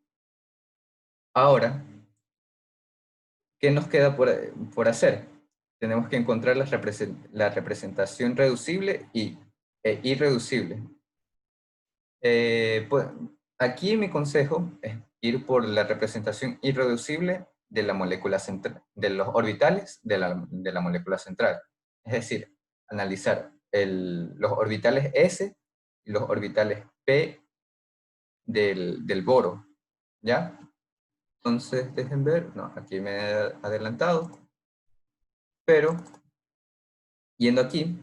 Ahora, ¿qué nos queda por hacer? Tenemos que encontrar la representación reducible e irreducible. Pues, aquí mi consejo es ir por la representación irreducible de la molécula central, de los orbitales de la molécula central. Es decir, analizar los orbitales S y los orbitales P del boro, ¿ya? Entonces, dejen ver, no, aquí me he adelantado, pero yendo aquí,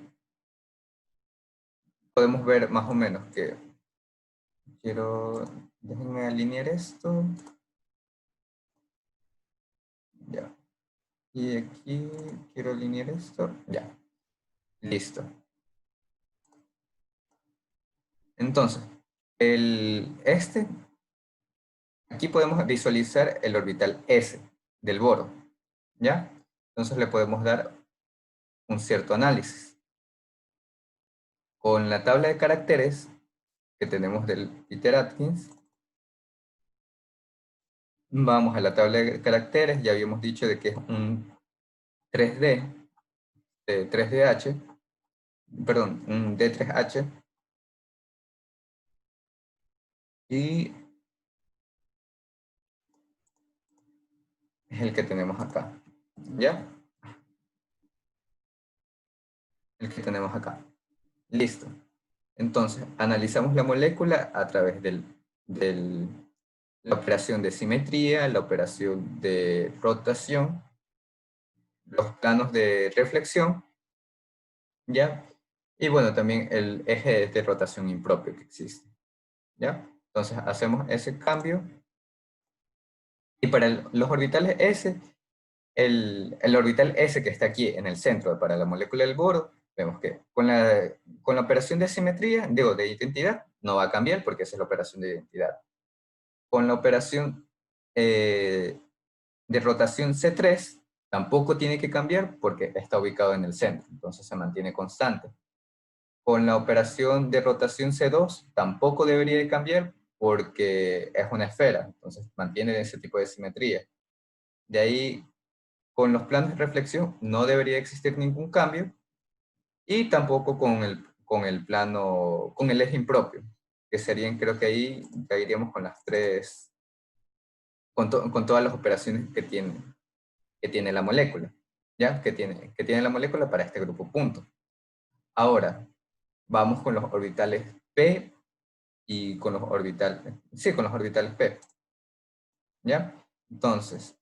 podemos ver más o menos que déjenme alinear esto, ya. Y aquí quiero alinear esto, ya, listo. Entonces, aquí podemos visualizar el orbital S del boro, ¿ya? Entonces le podemos dar un cierto análisis. Con la tabla de caracteres que tenemos del Peter Atkins, vamos a la tabla de caracteres, ya habíamos dicho de que es un 3D, 3DH, perdón, un D3H, y es el que tenemos acá, ¿ya? El que tenemos acá. Listo. Entonces, analizamos la molécula a través de la operación de simetría, la operación de rotación, los planos de reflexión, ¿ya? Y bueno, también el eje de rotación impropio que existe, ¿ya? Entonces, hacemos ese cambio. Y para los orbitales S, el orbital S que está aquí en el centro para la molécula del boro, vemos que con la operación de simetría, digo, de identidad, no va a cambiar porque esa es la operación de identidad. Con la operación de rotación C3, tampoco tiene que cambiar porque está ubicado en el centro, entonces se mantiene constante. Con la operación de rotación C2, tampoco debería de cambiar porque es una esfera, entonces mantiene ese tipo de simetría. De ahí, con los planos de reflexión no debería existir ningún cambio, y tampoco con el plano, con el eje impropio, que serían, creo que ahí ya iríamos con las tres, con todas las operaciones que tiene la molécula, ¿ya? Que tiene la molécula para este grupo punto. Ahora, vamos con los orbitales P y con los orbitales P, ¿ya? Entonces,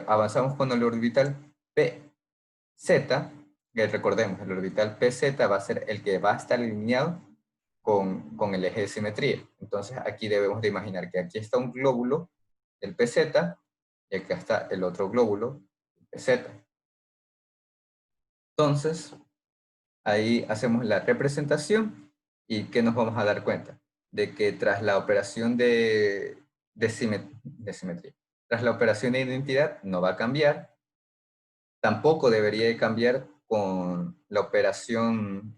avanzamos con el orbital PZ, que recordemos, el orbital PZ va a ser el que va a estar alineado con el eje de simetría. Entonces aquí debemos de imaginar que aquí está un glóbulo, el PZ, y acá está el otro glóbulo, el PZ. Entonces, ahí hacemos la representación, y ¿qué nos vamos a dar cuenta? De que tras la operación de simetría, tras la operación de identidad no va a cambiar, tampoco debería de cambiar con la operación,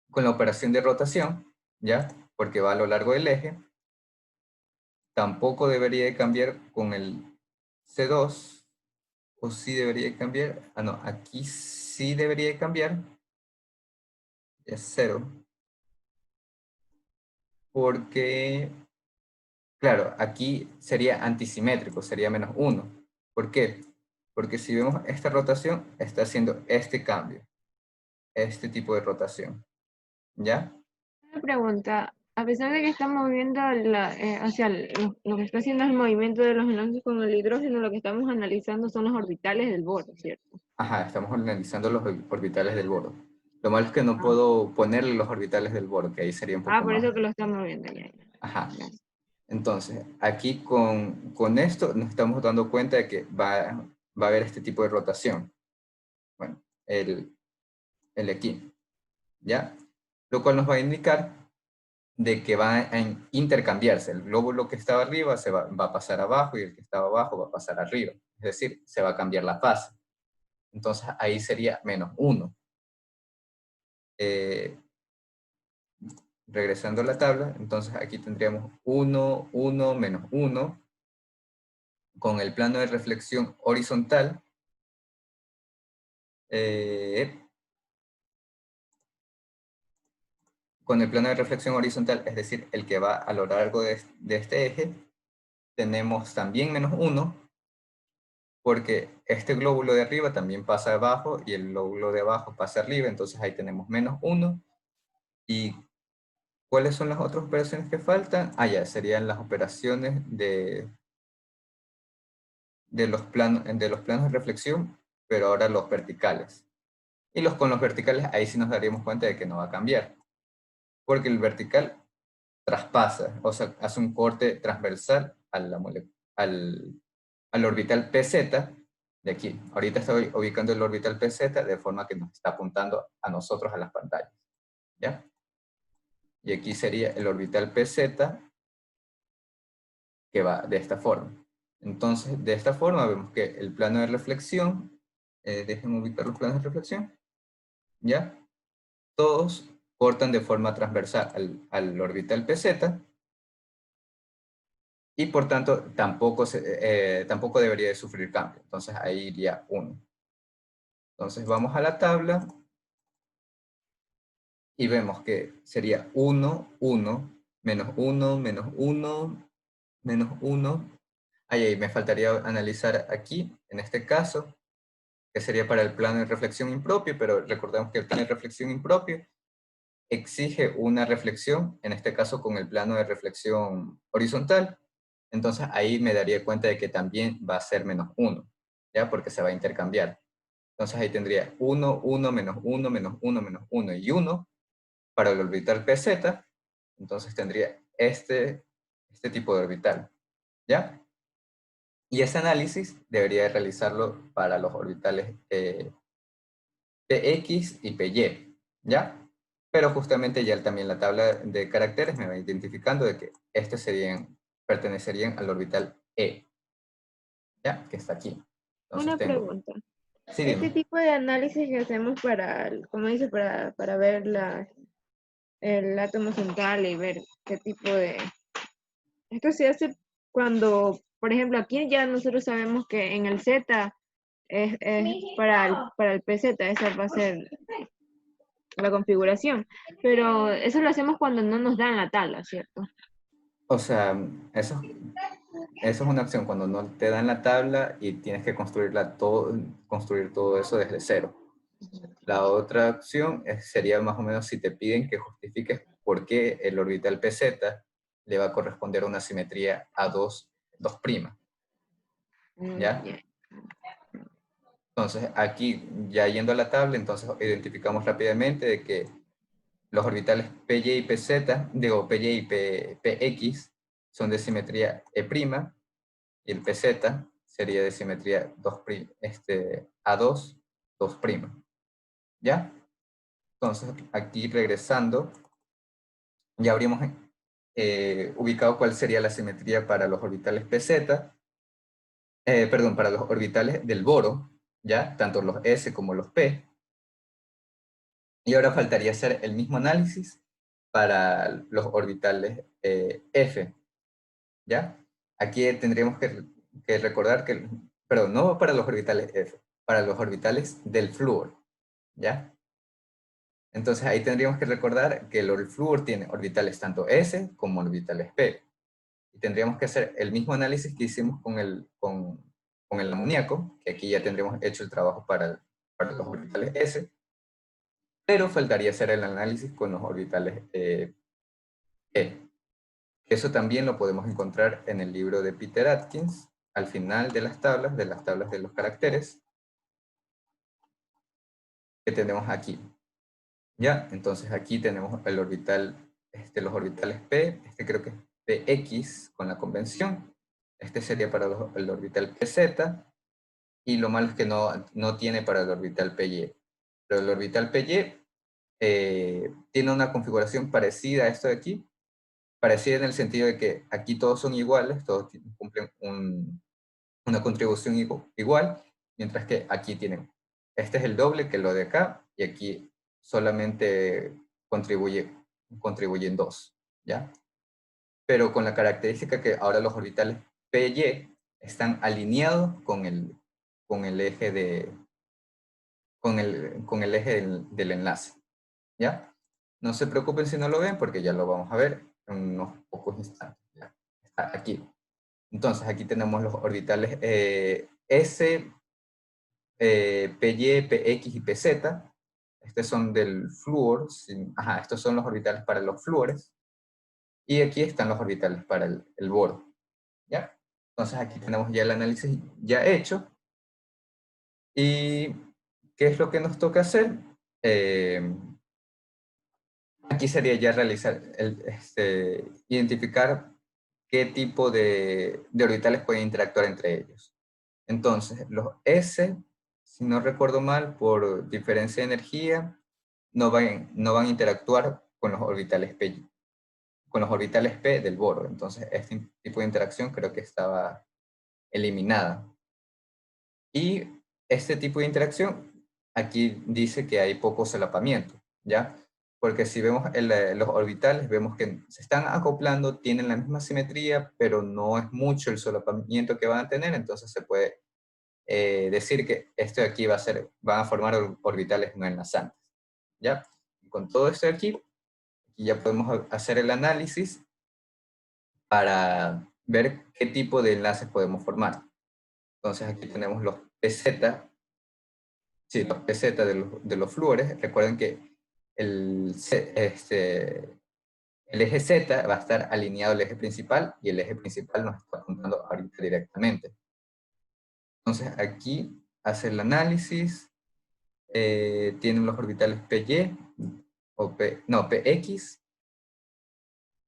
con la operación de rotación, ¿ya? Porque va a lo largo del eje. Tampoco debería de cambiar con el C2, o sí debería de cambiar. Ah, no, aquí sí debería de cambiar, es 0, porque, claro, aquí sería antisimétrico, sería -1. ¿Por qué? Porque si vemos esta rotación, está haciendo este cambio, este tipo de rotación, ¿ya?
Una pregunta, a pesar de que estamos viendo lo que está haciendo es el movimiento de los enlaces con el hidrógeno, lo que estamos analizando son los orbitales del boro, ¿cierto?
Ajá, estamos analizando los orbitales del boro. Lo malo es que no
Ah,
puedo ponerle los orbitales del boro, que ahí sería un poco
por
más.
eso que lo estamos viendo ya.
Ajá.
Gracias.
Entonces, aquí con esto nos estamos dando cuenta de que va a haber este tipo de rotación. Bueno, el aquí, ¿ya? Lo cual nos va a indicar de que va a intercambiarse. El glóbulo que estaba arriba va a pasar abajo y el que estaba abajo va a pasar arriba. Es decir, se va a cambiar la fase. Entonces ahí sería -1. Regresando a la tabla, entonces aquí tendríamos 1, 1, -1, con el plano de reflexión horizontal. Con el plano de reflexión horizontal, es decir, el que va a lo largo de este eje, tenemos también -1, porque este glóbulo de arriba también pasa abajo y el glóbulo de abajo pasa arriba, entonces ahí tenemos -1. ¿Y cuáles son las otras operaciones que faltan? Ah, ya, serían las operaciones de los planos de reflexión, pero ahora los verticales. Y con los verticales, ahí sí nos daríamos cuenta de que no va a cambiar, porque el vertical traspasa, o sea, hace un corte transversal al orbital PZ de aquí. Ahorita estoy ubicando el orbital PZ de forma que nos está apuntando a nosotros a las pantallas. ¿Ya? Y aquí sería el orbital PZ que va de esta forma. Entonces, de esta forma vemos que el plano de reflexión, déjenme ubicar los planos de reflexión, ¿ya? Todos cortan de forma transversal al orbital PZ, y por tanto tampoco debería de sufrir cambio. Entonces ahí iría 1. Entonces vamos a la tabla y vemos que sería 1, 1, -1, -1, -1. Ahí me faltaría analizar aquí, en este caso, que sería para el plano de reflexión impropio, pero recordemos que el plano de reflexión impropio exige una reflexión, en este caso con el plano de reflexión horizontal. Entonces ahí me daría cuenta de que también va a ser -1, ¿ya? Porque se va a intercambiar. Entonces ahí tendría 1, 1, -1, -1, -1 y 1 para el orbital PZ. Entonces tendría este tipo de orbital, ¿ya? Y ese análisis debería de realizarlo para los orbitales PX y PY, ¿ya? Pero justamente ya también la tabla de caracteres me va identificando de que estos pertenecerían al orbital E, ¿ya? Que está aquí. Entonces
Una
tengo...
pregunta.
Sí,
Este
dime.
tipo de análisis que hacemos como dice, para ver el átomo central y ver qué tipo de... Esto se hace cuando, por ejemplo, aquí ya nosotros sabemos que en el Z es para el PZ, esa va a ser la configuración, pero eso lo hacemos cuando no nos dan la tabla, ¿cierto?
O sea, eso es una opción cuando no te dan la tabla y tienes que construir todo eso desde cero. La otra opción sería más o menos si te piden que justifiques por qué el orbital PZ le va a corresponder a una simetría A2, 2'. ¿Ya?
Ya.
Entonces, aquí, ya yendo a la tabla, entonces identificamos rápidamente de que los orbitales PY y PZ, digo, PY y PX, son de simetría E', y el PZ sería de simetría A2, 2'. ¿Ya? Entonces, aquí regresando, ya habríamos ubicado cuál sería la simetría para los orbitales PZ, perdón, para los orbitales del boro, ¿ya? Tanto los S como los P. Y ahora faltaría hacer el mismo análisis para los orbitales F, ¿ya? Aquí tendríamos que recordar que, perdón, no para los orbitales F, para los orbitales del flúor, ¿ya? Entonces ahí tendríamos que recordar que el flúor tiene orbitales tanto S como orbitales P. Y tendríamos que hacer el mismo análisis que hicimos con el amoníaco, que aquí ya tendríamos hecho el trabajo para los orbitales S, pero faltaría hacer el análisis con los orbitales E. Eso también lo podemos encontrar en el libro de Peter Atkins, al final de las tablas de los caracteres, que tenemos aquí. ¿Ya? Entonces aquí tenemos el orbital, los orbitales P, creo que es PX con la convención, este sería para el orbital PZ, y lo malo es que no tiene para el orbital PY. Pero el orbital PY tiene una configuración parecida a esto de aquí, parecida en el sentido de que aquí todos son iguales, todos cumplen una contribución igual, mientras que aquí tienen, este es el doble que lo de acá, y aquí solamente contribuyen 2, ¿ya? Pero con la característica que ahora los orbitales P y Y están alineados con el eje, con el eje del enlace, ¿ya? No se preocupen si no lo ven, porque ya lo vamos a ver en unos pocos instantes. ¿Ya? Está aquí. Entonces, aquí tenemos los orbitales S, PY, PX y PZ. Estos son del flúor. Estos son los orbitales para los flúores. Y aquí están los orbitales para el boro. ¿Ya? Entonces, aquí tenemos ya el análisis ya hecho. ¿Y qué es lo que nos toca hacer? Aquí sería ya realizar, identificar qué tipo de orbitales pueden interactuar entre ellos. Entonces, los S, si no recuerdo mal, por diferencia de energía, no van a interactuar con los orbitales P del boro. Entonces, este tipo de interacción creo que estaba eliminada. Y este tipo de interacción, aquí dice que hay poco solapamiento, ¿ya? Porque si vemos los orbitales, vemos que se están acoplando, tienen la misma simetría, pero no es mucho el solapamiento que van a tener, entonces se puede decir que esto de aquí van a formar orbitales no enlazantes, ¿ya? Y con todo esto de aquí ya podemos hacer el análisis para ver qué tipo de enlaces podemos formar. Entonces aquí tenemos los PZ. Sí, los PZ de los flúores. Recuerden que el eje Z va a estar alineado al eje principal y el eje principal nos está apuntando ahorita directamente. Entonces aquí hace el análisis, tienen los orbitales PY, PX,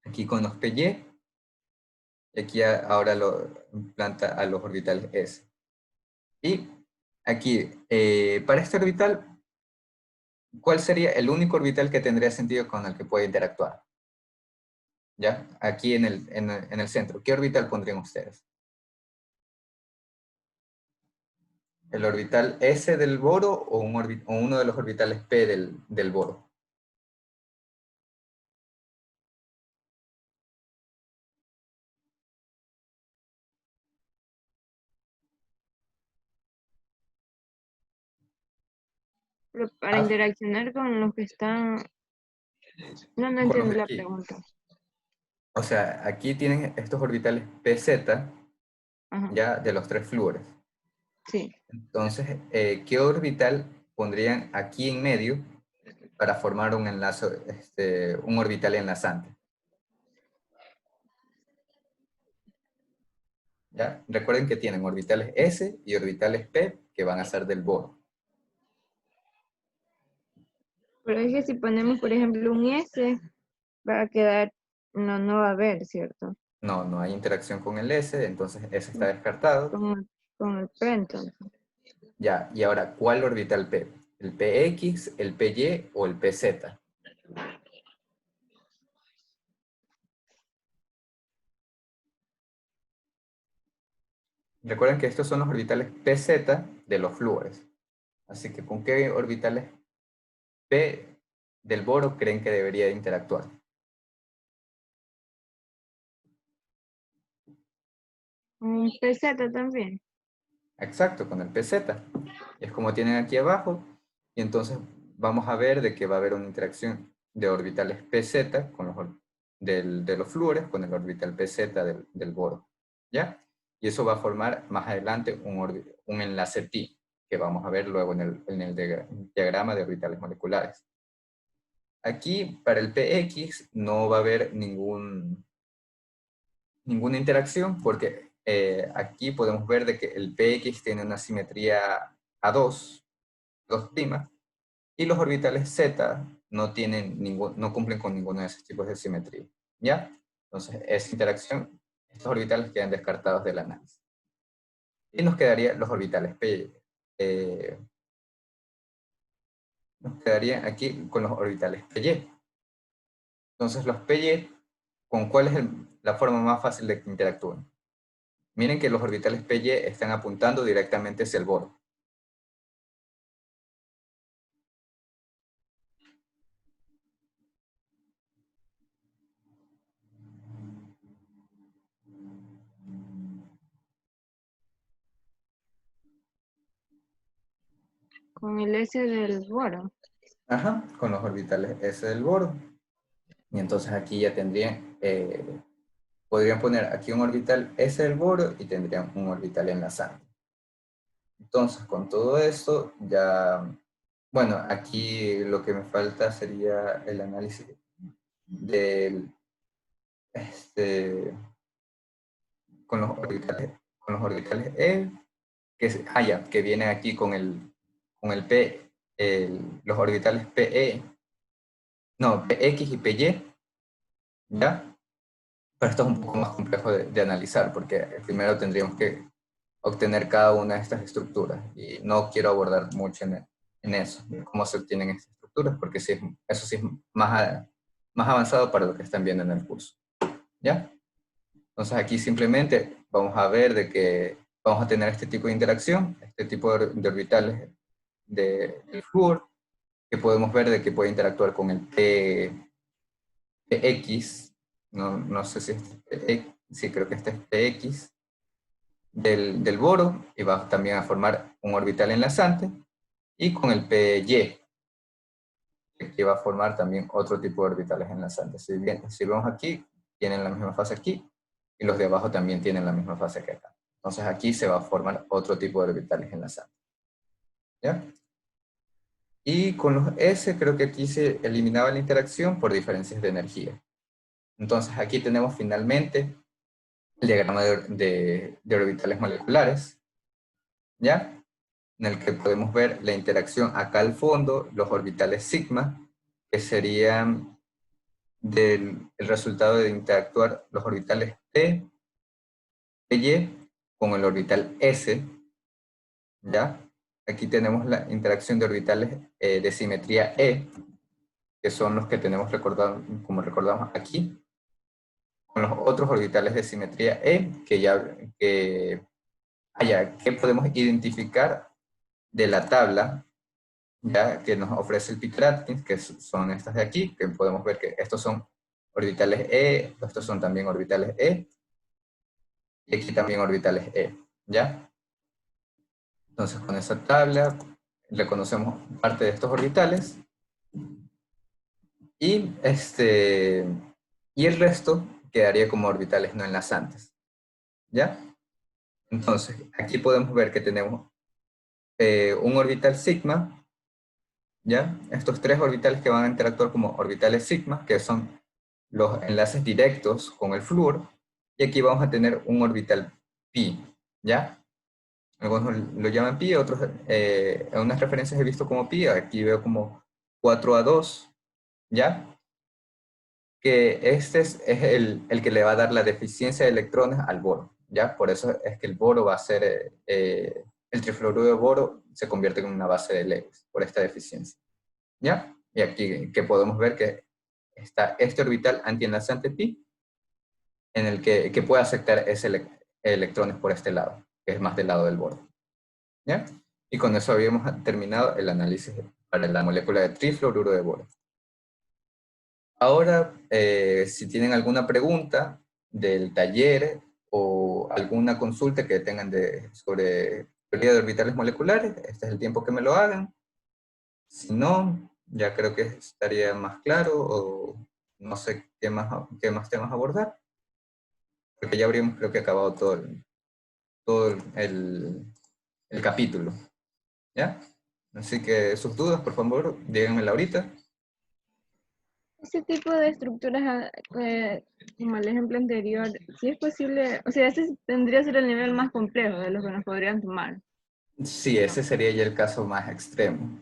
aquí con los PY, y aquí ahora lo implanta a los orbitales S. Y aquí, para este orbital, ¿cuál sería el único orbital que tendría sentido con el que puede interactuar? ¿Ya? Aquí en el centro. ¿Qué orbital pondrían ustedes? ¿El orbital S del boro o uno de los orbitales P del boro?
Pero para
Ah,
interaccionar con los que están... No, no
con los
entiendo
de
la
aquí.
pregunta.
O sea, aquí tienen estos orbitales PZ,
Ajá,
ya, de los tres flúores.
sí.
Entonces, ¿qué orbital pondrían aquí en medio para formar un enlace, un orbital enlazante? ¿Ya? Recuerden que tienen orbitales S y orbitales P que van a ser del boro.
Pero es que si ponemos, por ejemplo, un S, va a quedar... No, no va a haber, ¿cierto?
No, no hay interacción con el S, entonces S está descartado.
Con el P, entonces.
Ya, y ahora, ¿cuál orbital P? ¿El PX, el PY o el PZ? Recuerden que estos son los orbitales PZ de los flúores. Así que, ¿con qué orbitales P del boro creen que debería interactuar?
Un PZ también.
Exacto, con el PZ. Es como tienen aquí abajo. Y entonces vamos a ver de que va a haber una interacción de orbitales PZ de los flúores con el orbital PZ del boro. ¿Ya? Y eso va a formar más adelante un enlace pi, que vamos a ver luego en el diagrama de orbitales moleculares. Aquí, para el PX, no va a haber ninguna interacción, porque aquí podemos ver de que el PX tiene una simetría A2, 2', y los orbitales Z no cumplen con ninguno de esos tipos de simetría. ¿Ya? Entonces, esa interacción, estos orbitales quedan descartados del análisis. Y nos quedarían los orbitales P. Nos quedaría aquí con los orbitales PY. Entonces, los PY ¿con cuál es la forma más fácil de que interactúen? Miren que los orbitales P y están apuntando directamente hacia el boro.
Con el S del boro.
Ajá, con los orbitales S del boro. Y entonces aquí ya tendrían, podrían poner aquí un orbital S del boro y tendrían un orbital enlazante. Entonces, con todo esto, ya, bueno, aquí lo que me falta sería el análisis del, con los orbitales E, que, ya, que viene aquí con el P, los orbitales PE, no, PX y PY, ¿ya? Pero esto es un poco más complejo de analizar, porque primero tendríamos que obtener cada una de estas estructuras, y no quiero abordar mucho en eso, de cómo se obtienen estas estructuras, porque sí, eso sí es más avanzado para lo que están viendo en el curso, ¿ya? Entonces aquí simplemente vamos a ver de que vamos a tener este tipo de interacción, este tipo de orbitales del flúor, que podemos ver de que puede interactuar con el PX, no sé si es PX, sí, creo que este es PX, del boro, y va también a formar un orbital enlazante, y con el PY, que va a formar también otro tipo de orbitales enlazantes. Si vemos aquí, tienen la misma fase aquí, y los de abajo también tienen la misma fase que acá. Entonces aquí se va a formar otro tipo de orbitales enlazantes. ¿Ya? Y con los S creo que aquí se eliminaba la interacción por diferencias de energía. Entonces aquí tenemos finalmente el diagrama de orbitales moleculares, ¿ya? En el que podemos ver la interacción acá al fondo, los orbitales sigma, que serían el resultado de interactuar los orbitales P, Y con el orbital S, ¿ya? Aquí tenemos la interacción de orbitales de simetría E, que son los que tenemos recordado, como recordamos aquí, con los otros orbitales de simetría E, que podemos identificar de la tabla, ya que nos ofrece el Peter Atkins, que son estas de aquí, que podemos ver que estos son orbitales E, estos son también orbitales E, y aquí también orbitales E, ¿ya? Entonces con esa tabla reconocemos parte de estos orbitales, y, y el resto quedaría como orbitales no enlazantes, ¿ya? Entonces aquí podemos ver que tenemos un orbital sigma, ¿ya? Estos tres orbitales que van a interactuar como orbitales sigma, que son los enlaces directos con el flúor, y aquí vamos a tener un orbital pi, ¿ya? Algunos lo llaman pi, otros en unas referencias he visto como pi, aquí veo como 4A2, ¿ya? Que este es el que le va a dar la deficiencia de electrones al boro, ¿ya? Por eso es que el boro va a ser, el trifluoruro de boro se convierte en una base de Lewis, por esta deficiencia, ¿ya? Y aquí que podemos ver que está este orbital antienlazante pi, en el que puede aceptar electrones por este lado, que es más del lado del boro, ¿ya? Y con eso habíamos terminado el análisis para la molécula de trifluoruro de boro. Ahora, si tienen alguna pregunta del taller o alguna consulta que tengan sobre teoría de orbitales moleculares, este es el tiempo que me lo hagan. Si no, ya creo que estaría más claro, o no sé qué más temas abordar, porque ya habríamos creo que acabado todo el capítulo, ¿ya? Así que sus dudas, por favor, díganmela ahorita.
Ese tipo de estructuras, como el ejemplo anterior, si es posible, o sea, ese tendría que ser el nivel más complejo de los que nos podrían tomar.
Sí, ese sería ya el caso más extremo.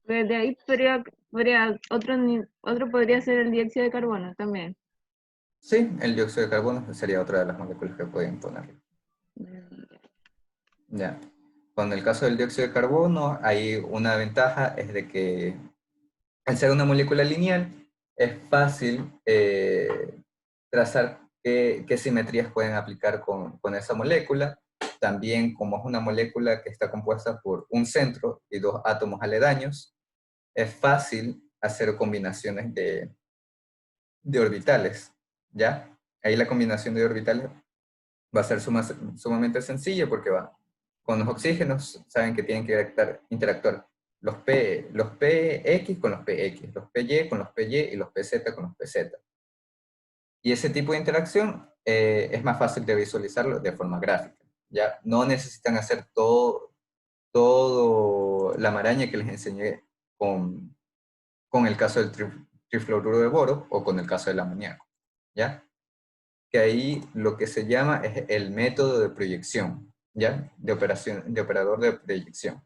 De ahí otro podría ser el dióxido de carbono también.
Sí, el dióxido de carbono sería otra de las moléculas que pueden poner. Ya. Con el caso del dióxido de carbono, hay una ventaja, es de que al ser una molécula lineal, es fácil trazar qué simetrías pueden aplicar con esa molécula. También, como es una molécula que está compuesta por un centro y dos átomos aledaños, es fácil hacer combinaciones de orbitales, ¿ya? Ahí la combinación de orbitales va a ser sumamente sencilla porque va con los oxígenos, saben que tienen que interactuar los PX con los PX, los PY con los PY y los PZ con los PZ. Y ese tipo de interacción es más fácil de visualizarlo de forma gráfica. ¿Ya? No necesitan hacer todo la maraña que les enseñé con el caso del trifluoruro de boro o con el caso del amoníaco. ¿Ya? Que ahí lo que se llama es el método de proyección, ¿ya? De operador de proyección.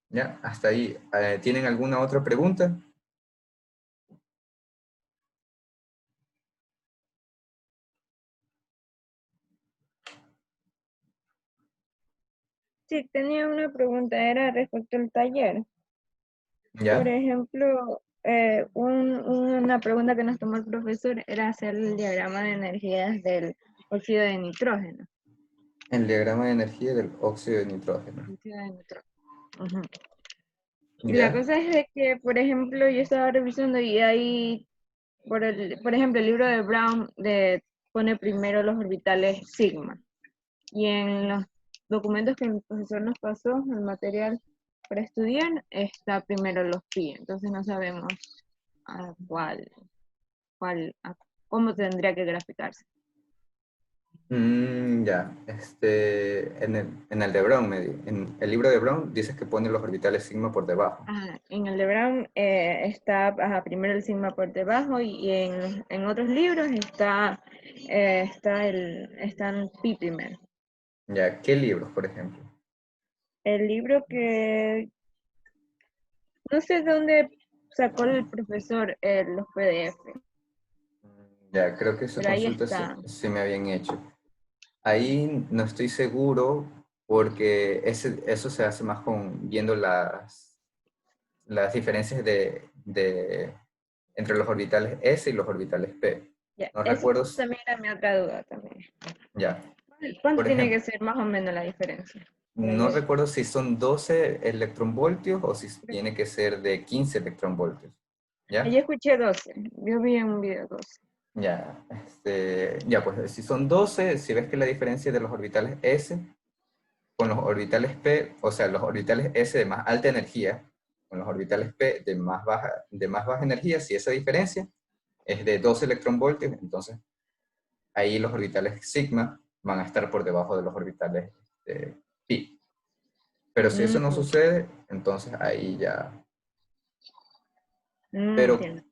¿Ya? Hasta ahí. ¿Tienen alguna otra pregunta?
Sí, tenía una pregunta, era respecto al taller. Por
¿Ya?
ejemplo, una pregunta que nos tomó el profesor era hacer el diagrama de energías del óxido de nitrógeno.
El diagrama de energía del óxido de nitrógeno.
Óxido de nitrógeno. Ujú. Y la
¿Ya?
cosa es de que, por ejemplo, yo estaba revisando y ahí, por ejemplo, el libro de Brown pone primero los orbitales sigma. Y en los documentos que el profesor nos pasó, el material para estudiar, está primero los pi. Entonces no sabemos a cómo tendría que graficarse.
Ya. En el de Brown, en el libro de Brown, dices que pone los orbitales sigma por debajo.
Ajá, en el de Brown está primero el sigma por debajo y en otros libros están pi primero.
¿Ya? ¿Qué libros, por ejemplo?
El libro que no sé de dónde sacó el profesor los PDF,
Ya, creo que esa
pero ahí
consulta
está.
sí me habían hecho. Ahí no estoy seguro porque eso se hace más viendo las diferencias entre los orbitales S y los orbitales P.
Ya,
No
eso
recuerdo,
también era mi otra duda también.
ya,
¿Cuánto
por
tiene que
ejemplo,
ser más o menos la diferencia? Para
no
yo-
recuerdo si son 12 electronvoltios o si tiene que ser de 15 electronvoltios.
Yo
¿Ya?
escuché 12, yo vi en un video 12.
Ya, ya, pues si son 12, si ves que la diferencia de los orbitales S con los orbitales P, o sea, los orbitales S de más alta energía, con los orbitales P de más baja energía, si esa diferencia es de 12 electronvoltios, entonces ahí los orbitales sigma van a estar por debajo de los orbitales pi. Pero si eso no
Mm,
sucede, entonces ahí ya... Pero
entiendo.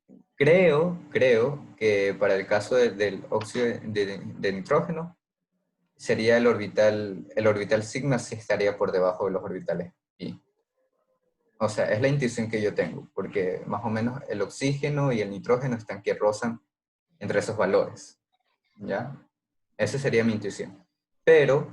creo que para el caso del óxido de nitrógeno, sería el orbital sigma sí estaría por debajo de los orbitales pi. O sea, es la intuición que yo tengo, porque más o menos el oxígeno y el nitrógeno están que rozan entre esos valores, ¿ya? Esa sería mi intuición. Pero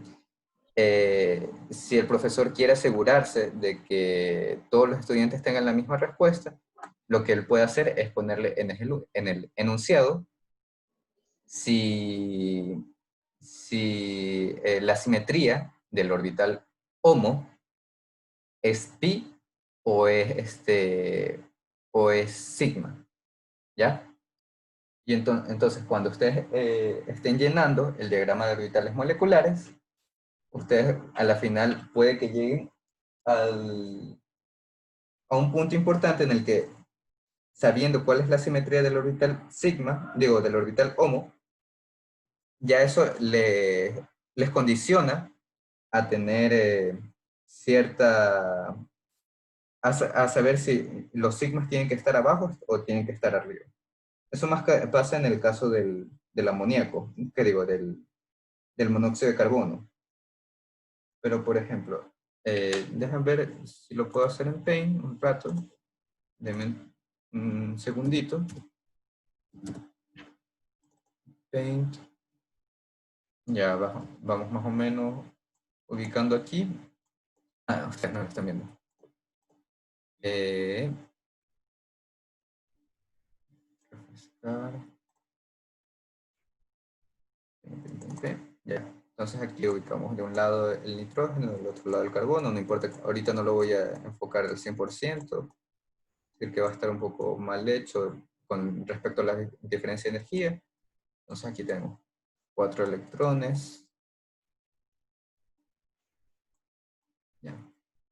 si el profesor quiere asegurarse de que todos los estudiantes tengan la misma respuesta, lo que él puede hacer es ponerle en el enunciado si la simetría del orbital HOMO es pi o es sigma, ¿ya? Y entonces cuando ustedes estén llenando el diagrama de orbitales moleculares, ustedes a la final puede que lleguen a un punto importante en el que, sabiendo cuál es la simetría del orbital sigma, digo, del orbital HOMO, ya eso les condiciona a tener a saber si los sigmas tienen que estar abajo o tienen que estar arriba. Eso más que pasa en el caso del amoníaco, que digo, del monóxido de carbono. Pero, por ejemplo, déjame ver si lo puedo hacer en Paint un rato. Denme un segundito. Paint. Ya vamos más o menos ubicando aquí. Ah, ustedes no lo están viendo. Ya. Entonces aquí ubicamos de un lado el nitrógeno, del otro lado el carbono, no importa, ahorita no lo voy a enfocar al 100%, es decir, que va a estar un poco mal hecho con respecto a la diferencia de energía. Entonces aquí tengo 4 electrones. Ya.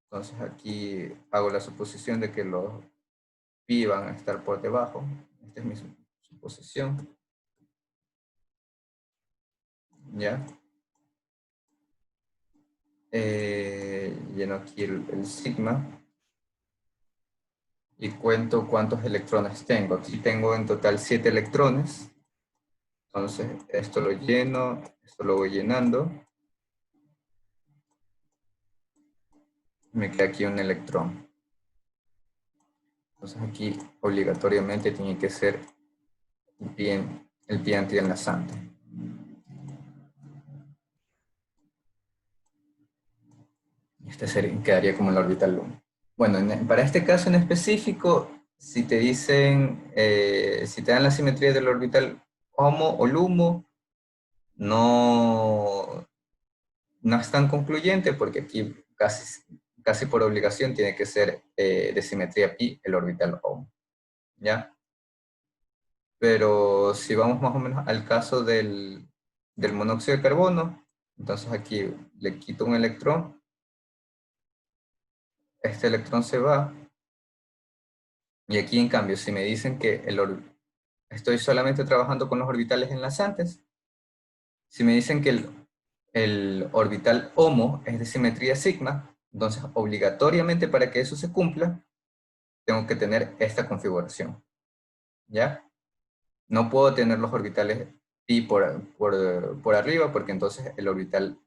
Entonces aquí hago la suposición de que los pi van a estar por debajo. Esta es mi suposición. ¿Ya? Lleno aquí el sigma y cuento cuántos electrones tengo. Aquí tengo en total 7 electrones. Entonces esto lo lleno, esto lo voy llenando. Me queda aquí un electrón. Entonces aquí obligatoriamente tiene que ser el pi antienlazante. Quedaría como el orbital 1. Bueno, para este caso en específico, si te dicen, si te dan la simetría del orbital HOMO o LUMO, no es tan concluyente porque aquí casi por obligación tiene que ser de simetría pi el orbital HOMO. ¿Ya? Pero si vamos más o menos al caso del monóxido de carbono, entonces aquí le quito un electrón, este electrón se va, y aquí en cambio si me dicen que estoy solamente trabajando con los orbitales enlazantes, si me dicen que el orbital HOMO es de simetría sigma, entonces obligatoriamente para que eso se cumpla, tengo que tener esta configuración, ¿ya? No puedo tener los orbitales pi por arriba, porque entonces el orbital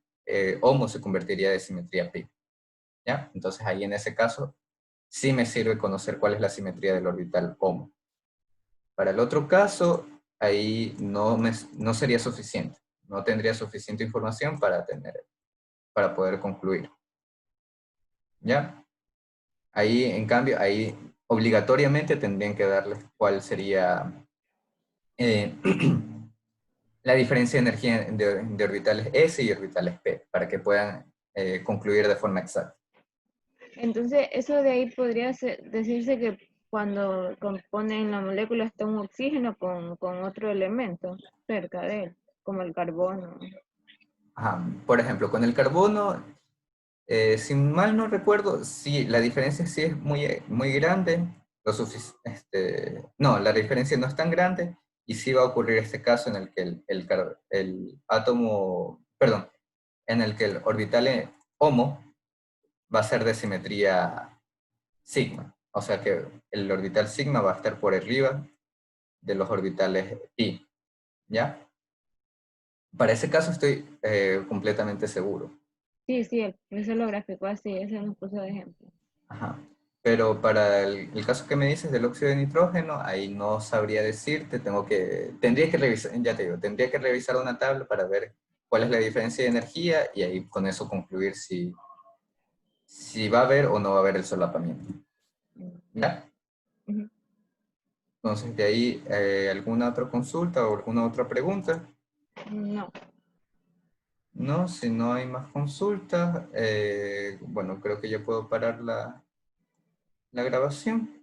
HOMO se convertiría de simetría pi, ¿ya? Entonces ahí en ese caso sí me sirve conocer cuál es la simetría del orbital HOMO. Para el otro caso, ahí no sería suficiente. No tendría suficiente información para poder concluir. ¿Ya? Ahí, en cambio, ahí obligatoriamente tendrían que darles cuál sería eh, la diferencia de energía de orbitales S y orbitales P, para que puedan concluir de forma exacta.
Entonces, eso de ahí podría decirse que cuando componen la molécula está un oxígeno con otro elemento cerca de él, como el carbono.
Ajá. Por ejemplo, con el carbono, si mal no recuerdo, sí, la diferencia sí es muy grande. No, la diferencia no es tan grande y sí va a ocurrir este caso en el que el átomo, perdón, en el que el orbital HOMO va a ser de simetría sigma. O sea que el orbital sigma va a estar por arriba de los orbitales pi, ¿ya? Para ese caso estoy completamente seguro.
Sí, sí, eso lo graficó así, ese nos puso de ejemplo.
Ajá. Pero para el caso que me dices del óxido de nitrógeno, ahí no sabría decirte, tendría que revisar, ya te digo, tendría que revisar una tabla para ver cuál es la diferencia de energía y ahí con eso concluir si va a haber o no va a haber el solapamiento. ¿Ya?
Ujú.
Entonces, de ahí, ¿alguna otra consulta o alguna otra pregunta?
No,
No, si no hay más consultas, bueno, creo que ya puedo parar la grabación.